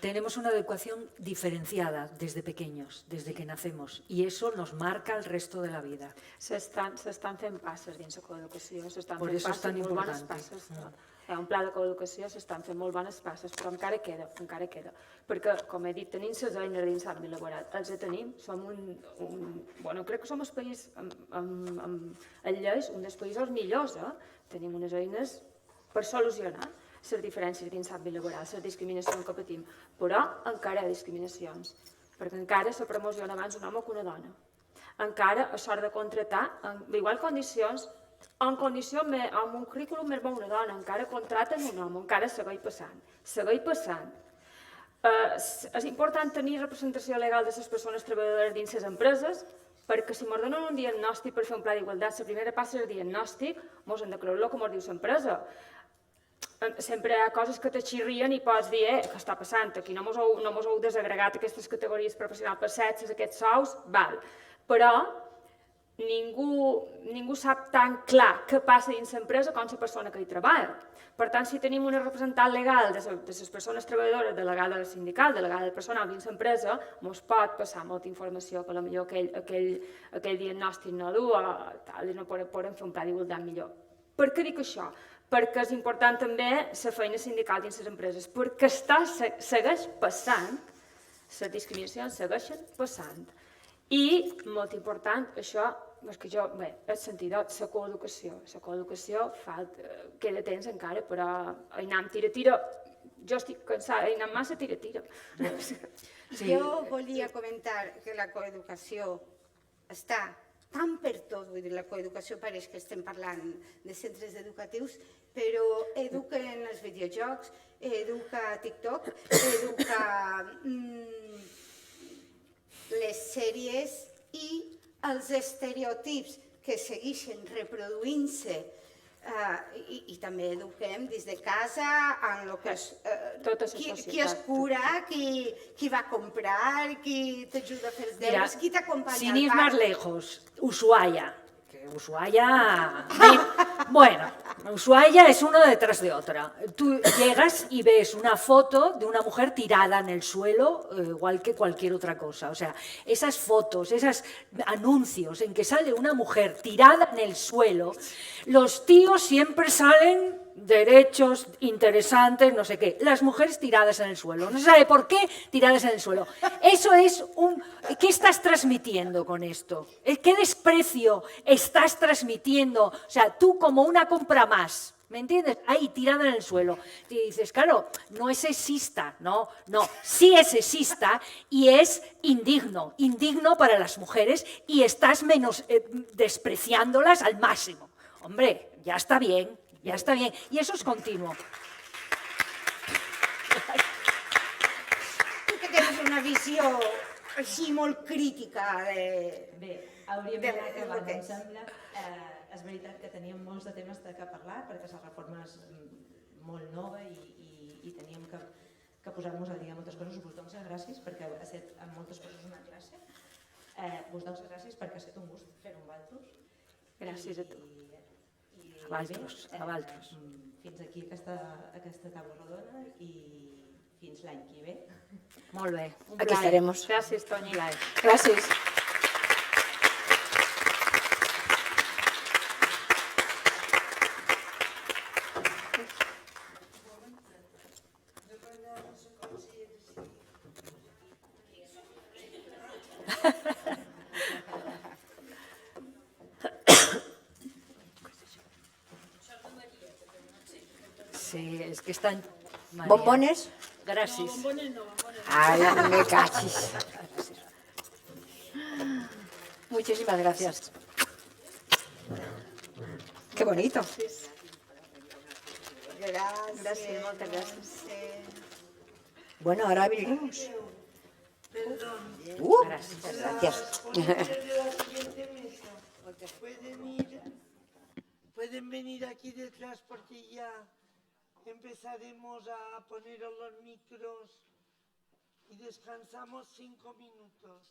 Tenemos una educación diferenciada desde pequeños, desde que nacemos, y eso nos marca el resto de la vida. S'estan fent passes dins la coeducació, s'estan Por fent eso es passes, tan molt bones importante. passes. Hi ha un pla de coeducació, s'estan fent molt bones passes, però encara queda. Perquè, com he dit, tenim les eines dins l'àmbit laboral, els tenim, som crec que som el país amb lleis, un dels països millors, tenim unes eines per solucionar les diferències dins l'àmbit laboral, les discriminacions que patim, però encara hi ha discriminacions, perquè encara se promociona abans un home que una dona. Encara a sort de contratar en igual condicions, amb un currículum més bo una dona, encara contraten un home, encara segueix passant. És important tenir representació legal de les persones treballadores dins les empreses, perquè si ens donen un diagnòstic per fer un pla d'igualtat, la primera passa és el diagnòstic, ens hem de creure el que ens diu l'empresa. Sempre hi ha coses que t'xirrien i pots dir què està passant, aquí no mos heu desagregat aquestes categories professionals per sexes, aquests sous, val. Però ningú sap tan clar què passa dins l'empresa com la persona que hi treballa. Per tant, si tenim una representant legal de les persones treballadores, delegada sindical, delegada personal dins l'empresa, ens pot passar molta informació que potser aquell diagnòstic no du i no podem fer un pla d'igualtat millor. Per què dic això? Perquè és important també la feina sindical dins les empreses, perquè segueix passant, les discriminacions segueixen passant. I, molt important, això, és que jo, he sentit, la coeducació. La coeducació queda temps encara, però anem tira-tira. Jo estic cansada, anem massa tira-tira. Jo volia comentar que la coeducació està tan per tot, vull dir, la coeducació pareix que estem parlant de centres educatius, però educa en els videojocs, educa a TikTok, educa les sèries i els estereotips que segueixen reproduint-se i també eduquem des de casa en el que qui es cura, qui va comprar, qui t'ajuda a fer els deures, qui t'acompanya al parc. Sin ir más lejos, Ushuaia. Bueno, Ushuaia es uno detrás de otra. Tú llegas y ves una foto de una mujer tirada en el suelo, igual que cualquier otra cosa. O sea, esas fotos, esos anuncios en que sale una mujer tirada en el suelo, los tíos siempre salen derechos, interesantes, no sé qué. Las mujeres tiradas en el suelo. No se sabe por qué tiradas en el suelo. Eso es ¿Qué estás transmitiendo con esto? ¿Qué desprecio estás transmitiendo? O sea, tú como una compra más, ¿me entiendes? Ahí, tirada en el suelo. Y dices, claro, no es sexista, no, sí es sexista y es indigno para las mujeres y estás despreciándolas al máximo. Hombre, ya está bien. I això és continuo. Tu que tens una visió així molt crítica Bé, hauríem d'anar acabant, em sembla. És veritat que teníem molts de temes de què parlar, perquè la reforma és molt nova i teníem que posar-nos al dia moltes coses. Us dono les gràcies perquè ha estat en moltes coses una classe. Us dono les gràcies perquè ha estat un gust fer-ho amb vosaltres. Gràcies a tu. A vosaltres. Fins aquí aquesta taula rodona i fins l'any que ve. Molt bé. Aquí estaremos. Gràcies, Toni. Gràcies. Sí, es que están... María. ¿Bombones? Gracias. Ay, me cachis. Muchísimas gracias. Qué bonito. Gràcies, moltes gràcies. Bueno, ahora abriremos. Perdón. Gracias. Pueden venir aquí detrás porque ya empezaremos a poner los micros y descansamos 5 minutos.